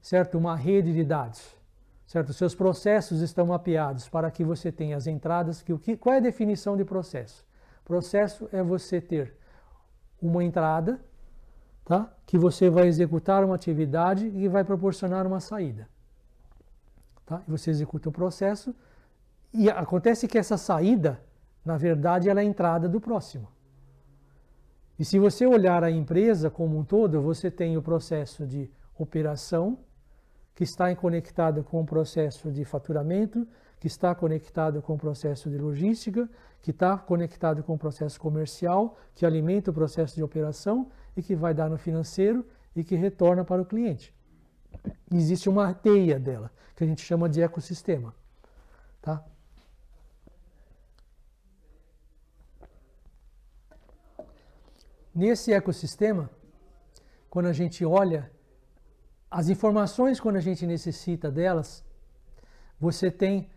certo, uma rede de dados. Certo? Seus processos estão mapeados para que você tenha as entradas. Qual é a definição de processo? Processo é você ter uma entrada, tá? Que você vai executar uma atividade e vai proporcionar uma saída. Tá? E você executa o processo e acontece que essa saída, na verdade, ela é a entrada do próximo. E se você olhar a empresa como um todo, você tem o processo de operação, que está conectado com o processo de faturamento, que está conectado com o processo de logística, que está conectado com o processo comercial, que alimenta o processo de operação e que vai dar no financeiro e que retorna para o cliente. Existe uma teia dela, que a gente chama de ecossistema. Tá? Nesse ecossistema, quando a gente olha as informações, quando a gente necessita delas, você tem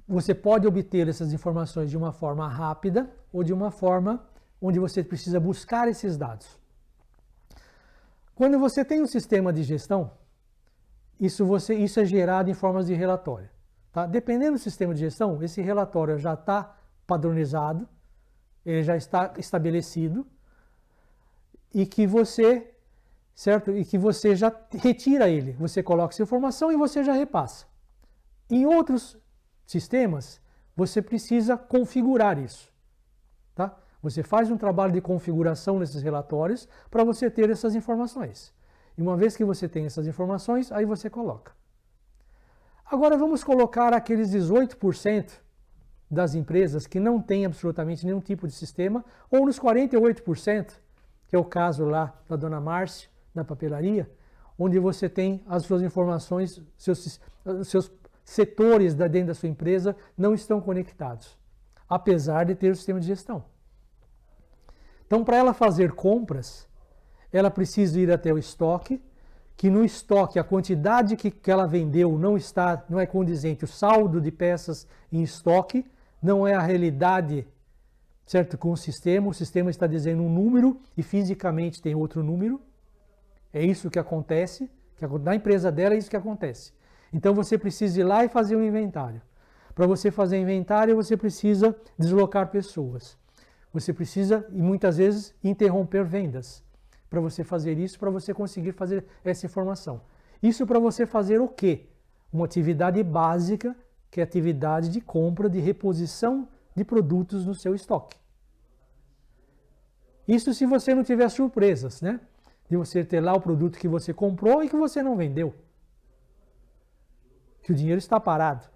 você pode obter essas informações de uma forma rápida ou de uma forma onde você precisa buscar esses dados. Quando você tem um sistema de gestão, isso é gerado em formas de relatório. Tá? Dependendo do sistema de gestão, esse relatório já está padronizado, ele já está estabelecido e que você, certo? E que você já retira ele. Você coloca essa informação e você já repassa. Em outros sistemas, você precisa configurar isso. Tá? Você faz um trabalho de configuração nesses relatórios para você ter essas informações. E uma vez que você tem essas informações, aí você coloca. Agora vamos colocar aqueles 18% das empresas que não têm absolutamente nenhum tipo de sistema, ou nos 48%, que é o caso lá da dona Márcia, na papelaria, onde você tem as suas informações, seus setores dentro da sua empresa não estão conectados, apesar de ter o sistema de gestão. Então, para ela fazer compras, ela precisa ir até o estoque, que no estoque a quantidade que ela vendeu não é condizente, o saldo de peças em estoque não é a realidade, certo, com o sistema está dizendo um número e fisicamente tem outro número. É isso que acontece, na empresa dela é isso que acontece. Então você precisa ir lá e fazer um inventário. Para você fazer inventário, você precisa deslocar pessoas. Você precisa, e muitas vezes, interromper vendas. Para você fazer isso, para você conseguir fazer essa informação. Isso para você fazer o quê? Uma atividade básica, que é a atividade de compra, de reposição de produtos no seu estoque. Isso se você não tiver surpresas, né? De você ter lá o produto que você comprou e que você não vendeu. Que o dinheiro está parado.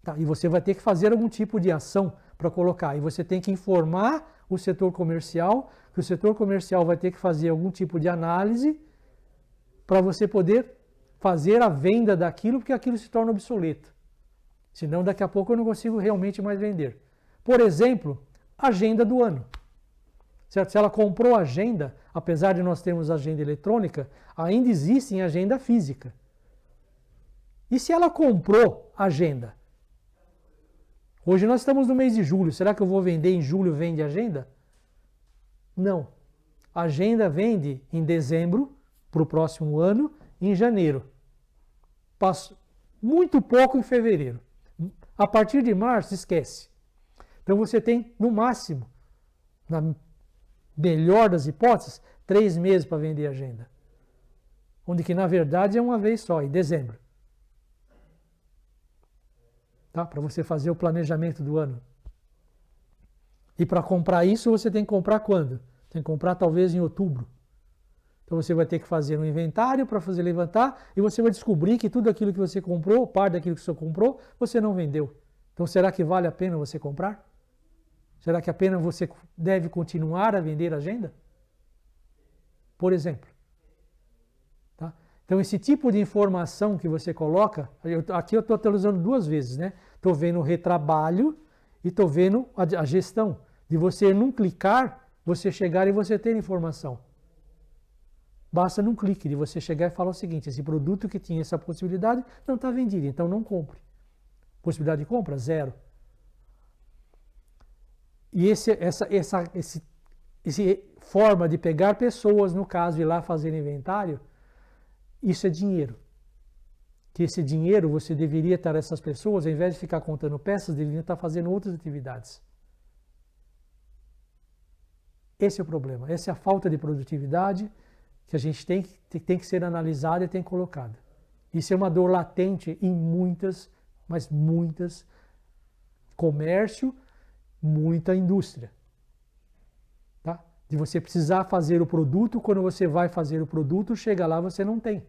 Tá? E você vai ter que fazer algum tipo de ação para colocar. E você tem que informar o setor comercial, que o setor comercial vai ter que fazer algum tipo de análise para você poder fazer a venda daquilo, porque aquilo se torna obsoleto. Senão, daqui a pouco eu não consigo realmente mais vender. Por exemplo, agenda do ano. Certo? Se ela comprou agenda, apesar de nós termos agenda eletrônica, ainda existe em agenda física. E se ela comprou agenda? Hoje nós estamos no mês de julho. Será que eu vou vender em julho, vende agenda? Não. A agenda vende em dezembro, para o próximo ano, e em janeiro. Passo muito pouco em fevereiro. A partir de março, esquece. Então você tem, no máximo, na melhor das hipóteses, 3 meses para vender agenda. Onde que, na verdade, é uma vez só, em dezembro. Tá? Para você fazer o planejamento do ano. E para comprar isso, você tem que comprar quando? Tem que comprar talvez em outubro. Então você vai ter que fazer um inventário para fazer levantar e você vai descobrir que tudo aquilo que você comprou, parte daquilo que você comprou, você não vendeu. Então será que vale a pena você comprar? Será que a pena você deve continuar a vender agenda? Por exemplo. Tá? Então esse tipo de informação que você coloca, aqui eu estou utilizando 2 vezes, né? Estou vendo o retrabalho e estou vendo a gestão. De você, num clicar, você chegar e você ter informação. Basta num clique de você chegar e falar o seguinte: esse produto que tinha essa possibilidade não está vendido, então não compre. Possibilidade de compra? 0. E essa forma de pegar pessoas, no caso, e ir lá fazer inventário, isso é dinheiro. Que esse dinheiro você deveria estar, essas pessoas, ao invés de ficar contando peças, deveriam estar fazendo outras atividades. Esse é o problema. Essa é a falta de produtividade que a gente tem que ser analisada e tem colocada. Isso é uma dor latente em muitas, mas muitas, comércio, muita indústria. Tá? De você precisar fazer o produto, quando você vai fazer o produto, chega lá, você não tem.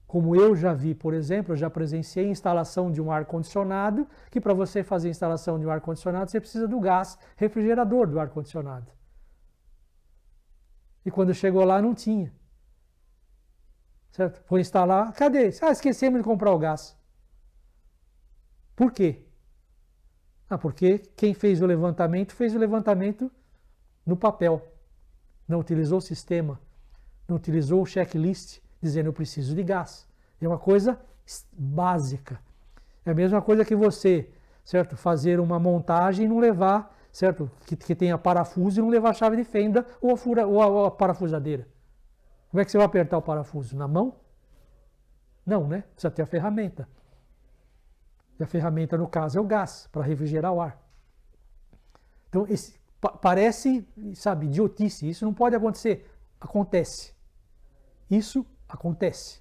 Como eu já vi, por exemplo, eu já presenciei instalação de um ar-condicionado, que para você fazer a instalação de um ar-condicionado, você precisa do gás refrigerador do ar-condicionado. E quando chegou lá, não tinha. Certo? Foi instalar, cadê? Esquecemos de comprar o gás. Por quê? Porque quem fez o levantamento no papel. Não utilizou o sistema, não utilizou o checklist, dizendo eu preciso de gás. É uma coisa básica. É a mesma coisa que você, certo, fazer uma montagem e não levar, certo, que tenha parafuso e não levar a chave de fenda ou a parafusadeira. Como é que você vai apertar o parafuso? Na mão? Não, né? Precisa ter a ferramenta. E a ferramenta, no caso, é o gás, para refrigerar o ar. Então, parece, sabe, idiotice. Isso não pode acontecer. Acontece. Isso acontece.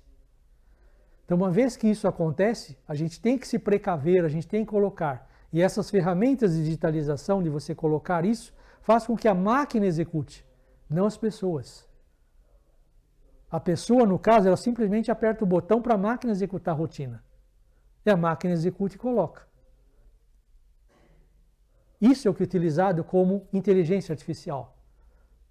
Então, uma vez que isso acontece, a gente tem que se precaver, a gente tem que colocar. E essas ferramentas de digitalização, de você colocar isso, faz com que a máquina execute, não as pessoas. A pessoa, no caso, ela simplesmente aperta o botão para a máquina executar a rotina. E a máquina executa e coloca. Isso é o que é utilizado como inteligência artificial.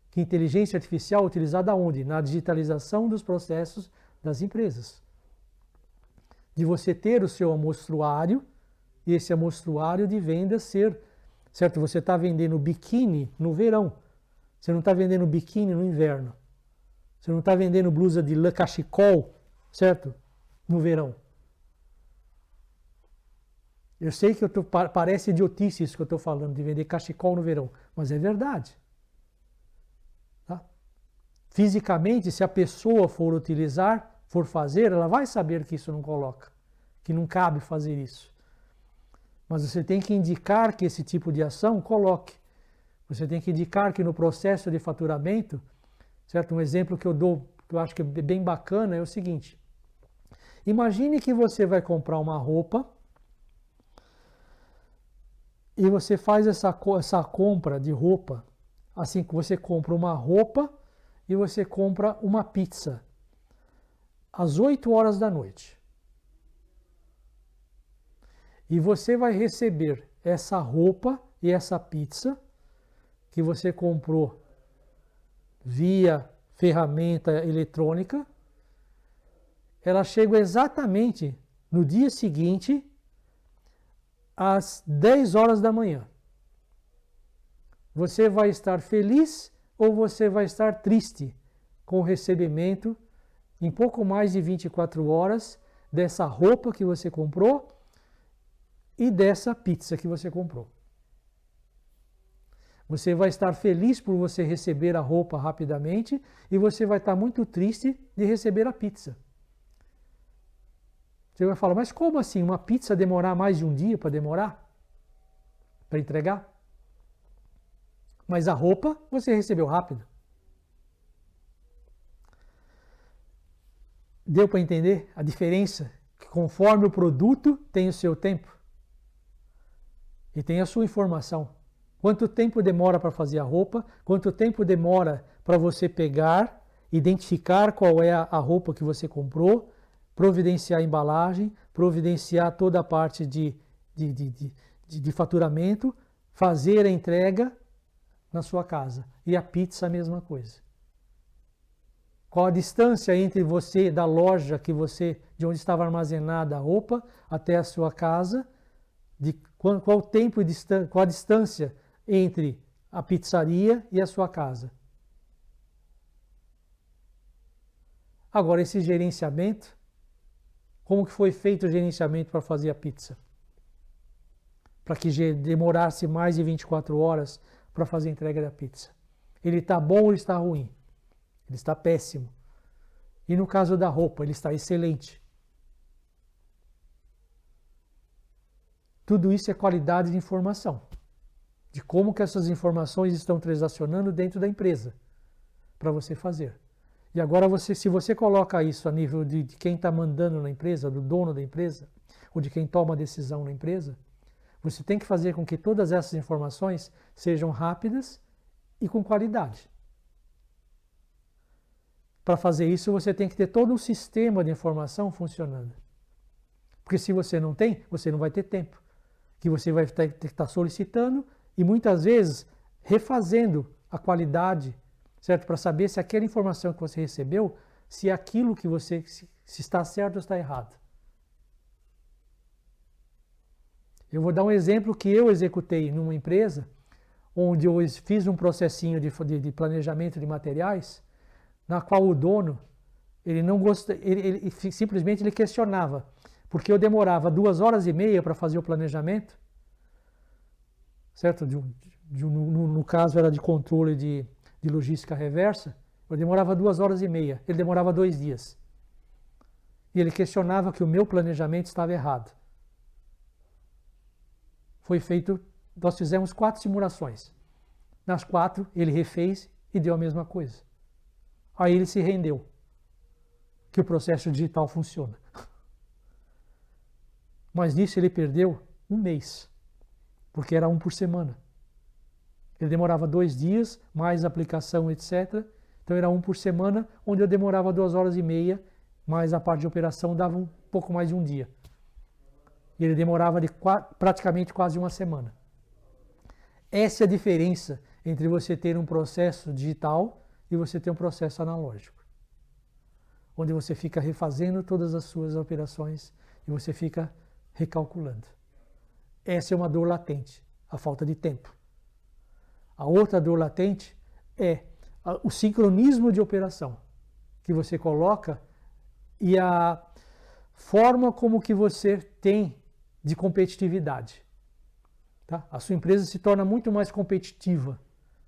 Que inteligência artificial é utilizada onde? Na digitalização dos processos das empresas. De você ter o seu amostruário, e esse amostruário de venda ser, certo? Você está vendendo biquíni no verão, você não está vendendo biquíni no inverno. Você não está vendendo blusa de lã cachecol, certo? No verão. Eu sei que parece idiotice isso que eu estou falando, de vender cachecol no verão, mas é verdade. Tá? Fisicamente, se a pessoa for utilizar, for fazer, ela vai saber que isso não coloca, que não cabe fazer isso. Mas você tem que indicar que esse tipo de ação coloque. Você tem que indicar que no processo de faturamento, certo? Um exemplo que eu dou, que eu acho que é bem bacana, é o seguinte. Imagine que você vai comprar uma roupa e você faz essa compra de roupa, assim que você compra uma roupa e você compra uma pizza às 8 horas da noite. E você vai receber essa roupa e essa pizza que você comprou via ferramenta eletrônica. Ela chega exatamente no dia seguinte, às 10 horas da manhã. Você vai estar feliz ou você vai estar triste com o recebimento em pouco mais de 24 horas dessa roupa que você comprou e dessa pizza que você comprou? Você vai estar feliz por você receber a roupa rapidamente e você vai estar muito triste de receber a pizza. Você vai falar, mas como assim? Uma pizza demorar mais de um dia para demorar? Para entregar? Mas a roupa você recebeu rápido. Deu para entender a diferença? Que conforme o produto tem o seu tempo. E tem a sua informação. Quanto tempo demora para fazer a roupa? Quanto tempo demora para você pegar, identificar qual é a roupa que você comprou, providenciar a embalagem, providenciar toda a parte de faturamento, fazer a entrega na sua casa. E a pizza a mesma coisa. Qual a distância entre você, da loja de onde estava armazenada a roupa, até a sua casa? Qual o tempo e qual a distância entre a pizzaria e a sua casa? Agora, esse gerenciamento, como que foi feito o gerenciamento para fazer a pizza? Para que demorasse mais de 24 horas para fazer a entrega da pizza. Ele está bom ou ele está ruim? Ele está péssimo. E no caso da roupa, ele está excelente. Tudo isso é qualidade de informação. De como que essas informações estão transacionando dentro da empresa. Para você fazer. E agora, se você coloca isso a nível de quem está mandando na empresa, do dono da empresa, ou de quem toma a decisão na empresa, você tem que fazer com que todas essas informações sejam rápidas e com qualidade. Para fazer isso, você tem que ter todo um sistema de informação funcionando. Porque se você não tem, você não vai ter tempo. Que você vai ter que estar solicitando e muitas vezes refazendo a qualidade, certo? Para saber se aquela informação que você recebeu, se aquilo que você, se está certo ou está errado. Eu vou dar um exemplo que eu executei numa empresa, onde eu fiz um processinho de planejamento de materiais, na qual o dono, ele não gosta, ele simplesmente ele questionava, porque eu demorava 2 horas e meia para fazer o planejamento, certo? No caso era de controle de logística reversa, eu demorava 2 horas e meia, ele demorava 2 dias. E ele questionava que o meu planejamento estava errado. Nós fizemos 4 simulações. Nas 4, ele refez e deu a mesma coisa. Aí ele se rendeu, que o processo digital funciona. Mas nisso ele perdeu 1 mês, porque era 1 por semana. Ele demorava 2 dias, mais aplicação, etc. Então era 1 por semana, onde eu demorava 2 horas e meia, mais a parte de operação dava um pouco mais de 1 dia. E ele demorava praticamente quase 1 semana. Essa é a diferença entre você ter um processo digital e você ter um processo analógico. Onde você fica refazendo todas as suas operações e você fica recalculando. Essa é uma dor latente, a falta de tempo. A outra dor latente é o sincronismo de operação. que você coloca e a forma como que você tem de competitividade. Tá? A sua empresa se torna muito mais competitiva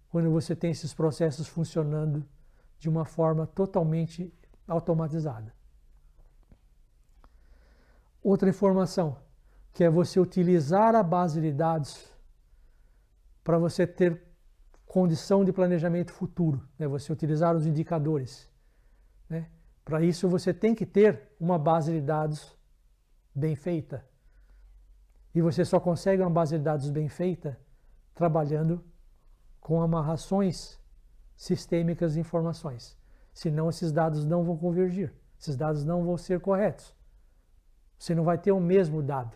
quando você tem esses processos funcionando de uma forma totalmente automatizada. Outra informação, que é você utilizar a base de dados para você ter condição de planejamento futuro, né? Você utilizar os indicadores, né? Para isso você tem que ter uma base de dados bem feita. E você só consegue uma base de dados bem feita trabalhando com amarrações sistêmicas de informações. Senão esses dados não vão convergir, esses dados não vão ser corretos. Você não vai ter o mesmo dado.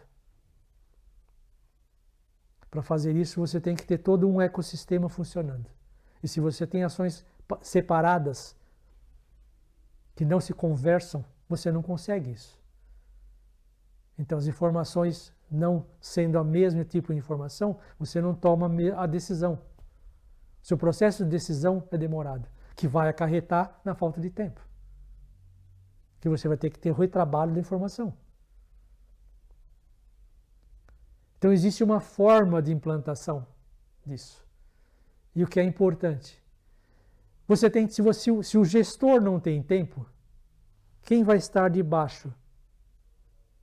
Para fazer isso, você tem que ter todo um ecossistema funcionando. E se você tem ações separadas que não se conversam, você não consegue isso. Então, as informações não sendo a mesma tipo de informação, você não toma a decisão. Seu processo de decisão é demorado, que vai acarretar na falta de tempo. Que você vai ter que ter retrabalho da informação. Então, existe uma forma de implantação disso. E o que é importante? Você tem, se o gestor não tem tempo, quem vai estar debaixo?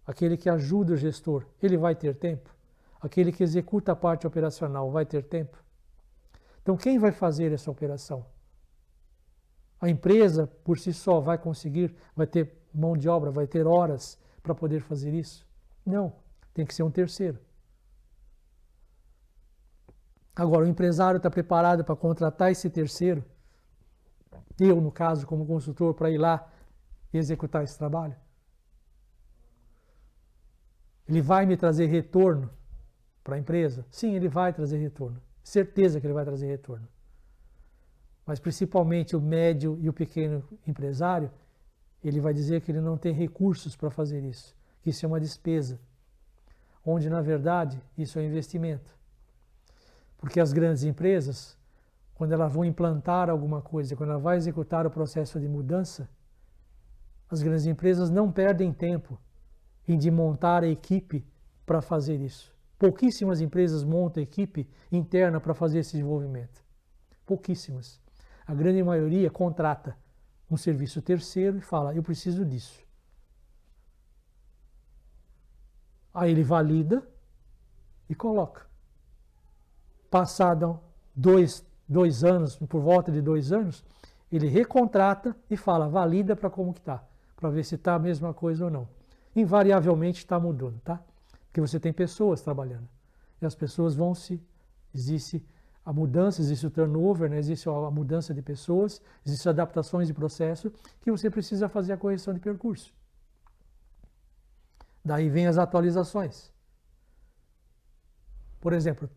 Aquele que ajuda o gestor, ele vai ter tempo? Aquele que executa a parte operacional vai ter tempo? Então, quem vai fazer essa operação? A empresa, por si só, vai conseguir, vai ter mão de obra, vai ter horas para poder fazer isso? Não, tem que ser um terceiro. Agora, o empresário está preparado para contratar esse terceiro? Eu, no caso, como consultor, para ir lá e executar esse trabalho? Ele vai me trazer retorno para a empresa? Sim, ele vai trazer retorno. Certeza que ele vai trazer retorno. Mas principalmente o médio e o pequeno empresário, ele vai dizer que ele não tem recursos para fazer isso, que isso é uma despesa, onde na verdade isso é um investimento. Porque as grandes empresas, quando elas vão implantar alguma coisa, quando ela vai executar o processo de mudança, as grandes empresas não perdem tempo em de montar a equipe para fazer isso. Pouquíssimas empresas montam equipe interna para fazer esse desenvolvimento. Pouquíssimas. A grande maioria contrata um serviço terceiro e fala, eu preciso disso. Aí ele valida e coloca. Passado dois anos, por volta de 2 anos, ele recontrata e fala, valida para como que está, para ver se está a mesma coisa ou não. Invariavelmente está mudando, tá? Porque você tem pessoas trabalhando. E as pessoas vão existe a mudança, existe o turnover, né? Existe a mudança de pessoas, existem adaptações de processo que você precisa fazer a correção de percurso. Daí vem as atualizações. Por exemplo,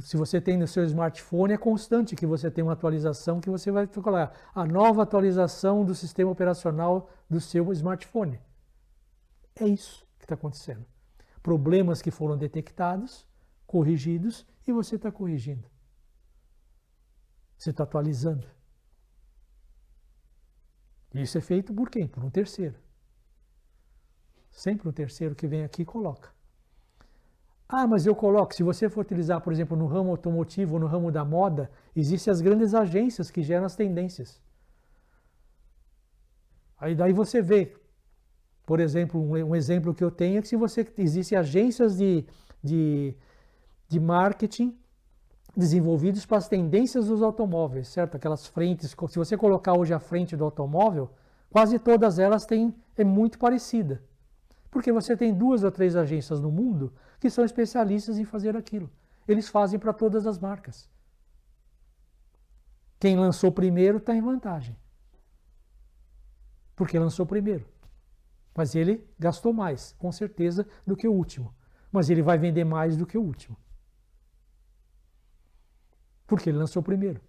se você tem no seu smartphone, é constante que você tem uma atualização que você vai falar a nova atualização do sistema operacional do seu smartphone. É isso que está acontecendo. Problemas que foram detectados, corrigidos, e você está corrigindo. Você está atualizando. E isso é feito por quem? Por um terceiro. Sempre um terceiro que vem aqui e coloca. Ah, mas eu coloco, se você for utilizar, por exemplo, no ramo automotivo ou no ramo da moda, existem as grandes agências que geram as tendências. Aí daí você vê, por exemplo, um exemplo que eu tenho é que existem agências de marketing desenvolvidos para as tendências dos automóveis, certo? Aquelas frentes, se você colocar hoje a frente do automóvel, quase todas elas é muito parecida. Porque você tem 2 ou 3 agências no mundo que são especialistas em fazer aquilo. Eles fazem para todas as marcas. Quem lançou primeiro está em vantagem. Porque lançou primeiro. Mas ele gastou mais, com certeza, do que o último. Mas ele vai vender mais do que o último. Porque ele lançou primeiro.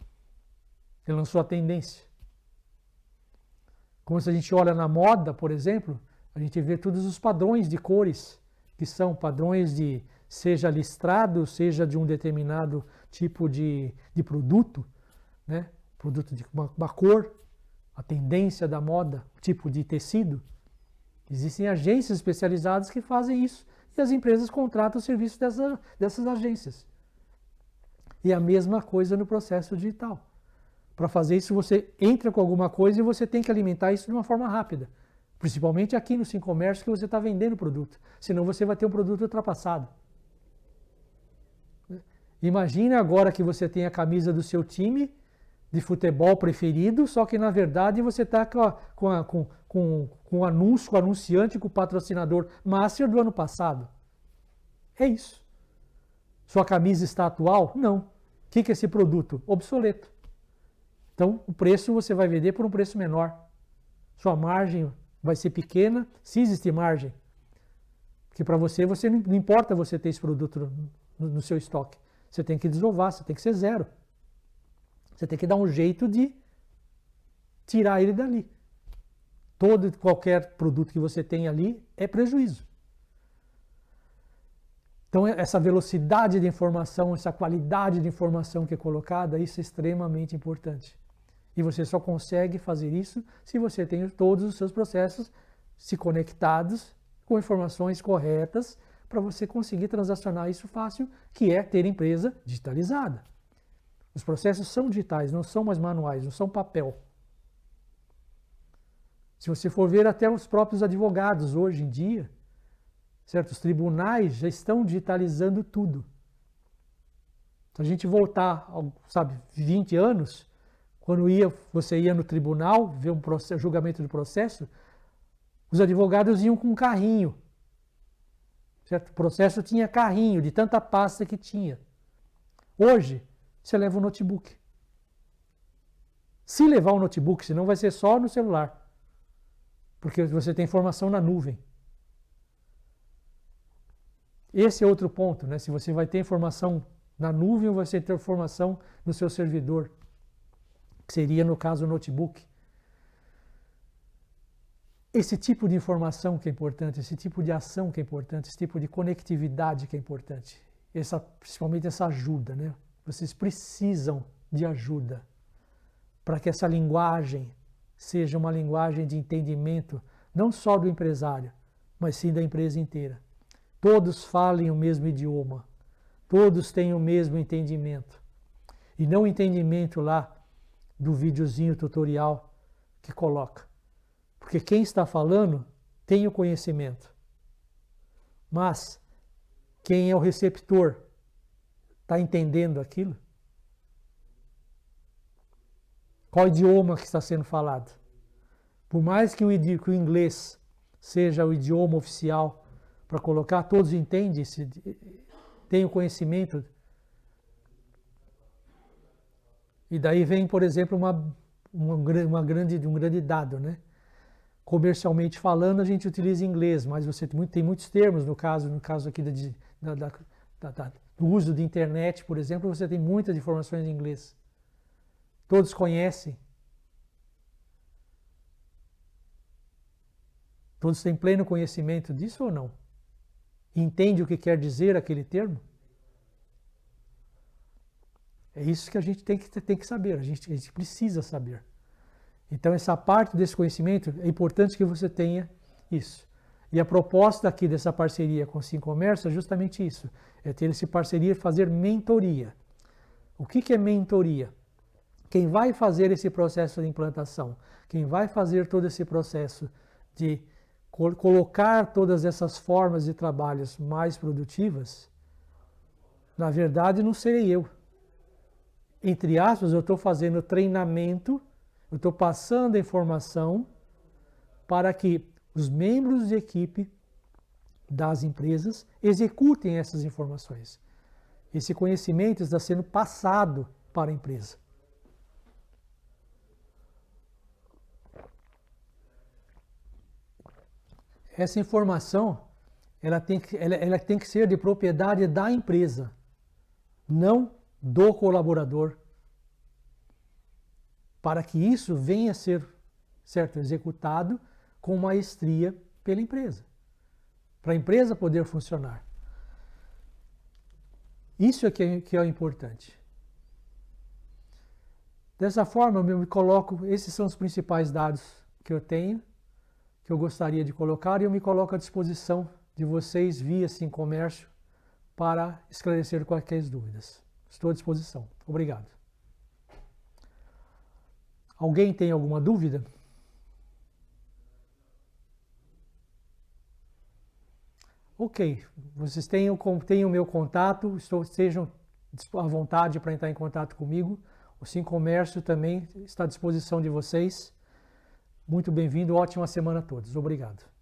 Ele lançou a tendência. Como se a gente olha na moda, por exemplo, a gente vê todos os padrões de cores, que são padrões de, seja listrado, seja de um determinado tipo de produto, né? Produto de uma cor. a tendência da moda, o tipo de tecido. Existem agências especializadas que fazem isso e as empresas contratam o serviço dessas agências. E a mesma coisa no processo digital. Para fazer isso, você entra com alguma coisa e você tem que alimentar isso de uma forma rápida. Principalmente aqui no Sincomércio que você está vendendo o produto. Senão você vai ter um produto ultrapassado. Imagina agora que você tem a camisa do seu time de futebol preferido, só que na verdade você está com o anúncio, com o anunciante, com o patrocinador master do ano passado. É isso. Sua camisa está atual? Não. O que é esse produto? Obsoleto. Então, o preço você vai vender por um preço menor. Sua margem vai ser pequena, se existe margem. Porque para você não importa você ter esse produto no seu estoque. Você tem que desovar, você tem que ser zero. Você tem que dar um jeito de tirar ele dali. Todo e qualquer produto que você tem ali é prejuízo. Então, essa velocidade de informação, essa qualidade de informação que é colocada, isso é extremamente importante. E você só consegue fazer isso se você tem todos os seus processos se conectados com informações corretas para você conseguir transacionar isso fácil, que é ter empresa digitalizada. Os processos são digitais, não são mais manuais, não são papel. Se você for ver até os próprios advogados hoje em dia, certo? Os tribunais já estão digitalizando tudo. Se a gente voltar, 20 anos, quando você ia no tribunal ver um julgamento de processo, os advogados iam com um carrinho. Certo? O processo tinha carrinho, de tanta pasta que tinha. Hoje, você leva um notebook. Se levar um notebook, senão vai ser só no celular. Porque você tem informação na nuvem. Esse é outro ponto, né? Se você vai ter informação na nuvem ou você ter informação no seu servidor, que seria, no caso, o notebook. Esse tipo de informação que é importante, esse tipo de ação que é importante, esse tipo de conectividade que é importante, principalmente essa ajuda, né? Vocês precisam de ajuda para que essa linguagem seja uma linguagem de entendimento, não só do empresário, mas sim da empresa inteira. Todos falem o mesmo idioma, todos têm o mesmo entendimento. E não o entendimento lá do videozinho tutorial que coloca. Porque quem está falando tem o conhecimento. Mas quem é o receptor está entendendo aquilo? Qual idioma que está sendo falado? Por mais que o inglês seja o idioma oficial para colocar, todos entendem, têm o conhecimento. E daí vem, por exemplo, um grande dado, né? Comercialmente falando, a gente utiliza inglês, mas você tem muitos termos, no caso aqui do uso da internet, por exemplo, você tem muitas informações em inglês. Todos conhecem. Todos têm pleno conhecimento disso ou não? Entende o que quer dizer aquele termo? É isso que a gente tem que saber, a gente precisa saber. Então, essa parte desse conhecimento, é importante que você tenha isso. E a proposta aqui dessa parceria com o Sincomércio é justamente isso. É ter essa parceria e fazer mentoria. O que é mentoria? Quem vai fazer esse processo de implantação, quem vai fazer todo esse processo de colocar todas essas formas de trabalhos mais produtivas, na verdade não serei eu. Entre aspas, eu estou fazendo treinamento, eu estou passando a informação para que os membros de equipe das empresas executem essas informações. Esse conhecimento está sendo passado para a empresa. Essa informação ela tem que ser de propriedade da empresa, não do colaborador, para que isso venha a ser executado com maestria pela empresa, para a empresa poder funcionar. Isso é que é importante. Dessa forma, eu me coloco, esses são os principais dados que eu tenho, que eu gostaria de colocar, e eu me coloco à disposição de vocês via SimComércio para esclarecer quaisquer dúvidas. Estou à disposição. Obrigado. Alguém tem alguma dúvida? Ok, vocês têm o meu contato, estejam à vontade para entrar em contato comigo. O SimComércio também está à disposição de vocês. Muito bem-vindo, ótima semana a todos. Obrigado.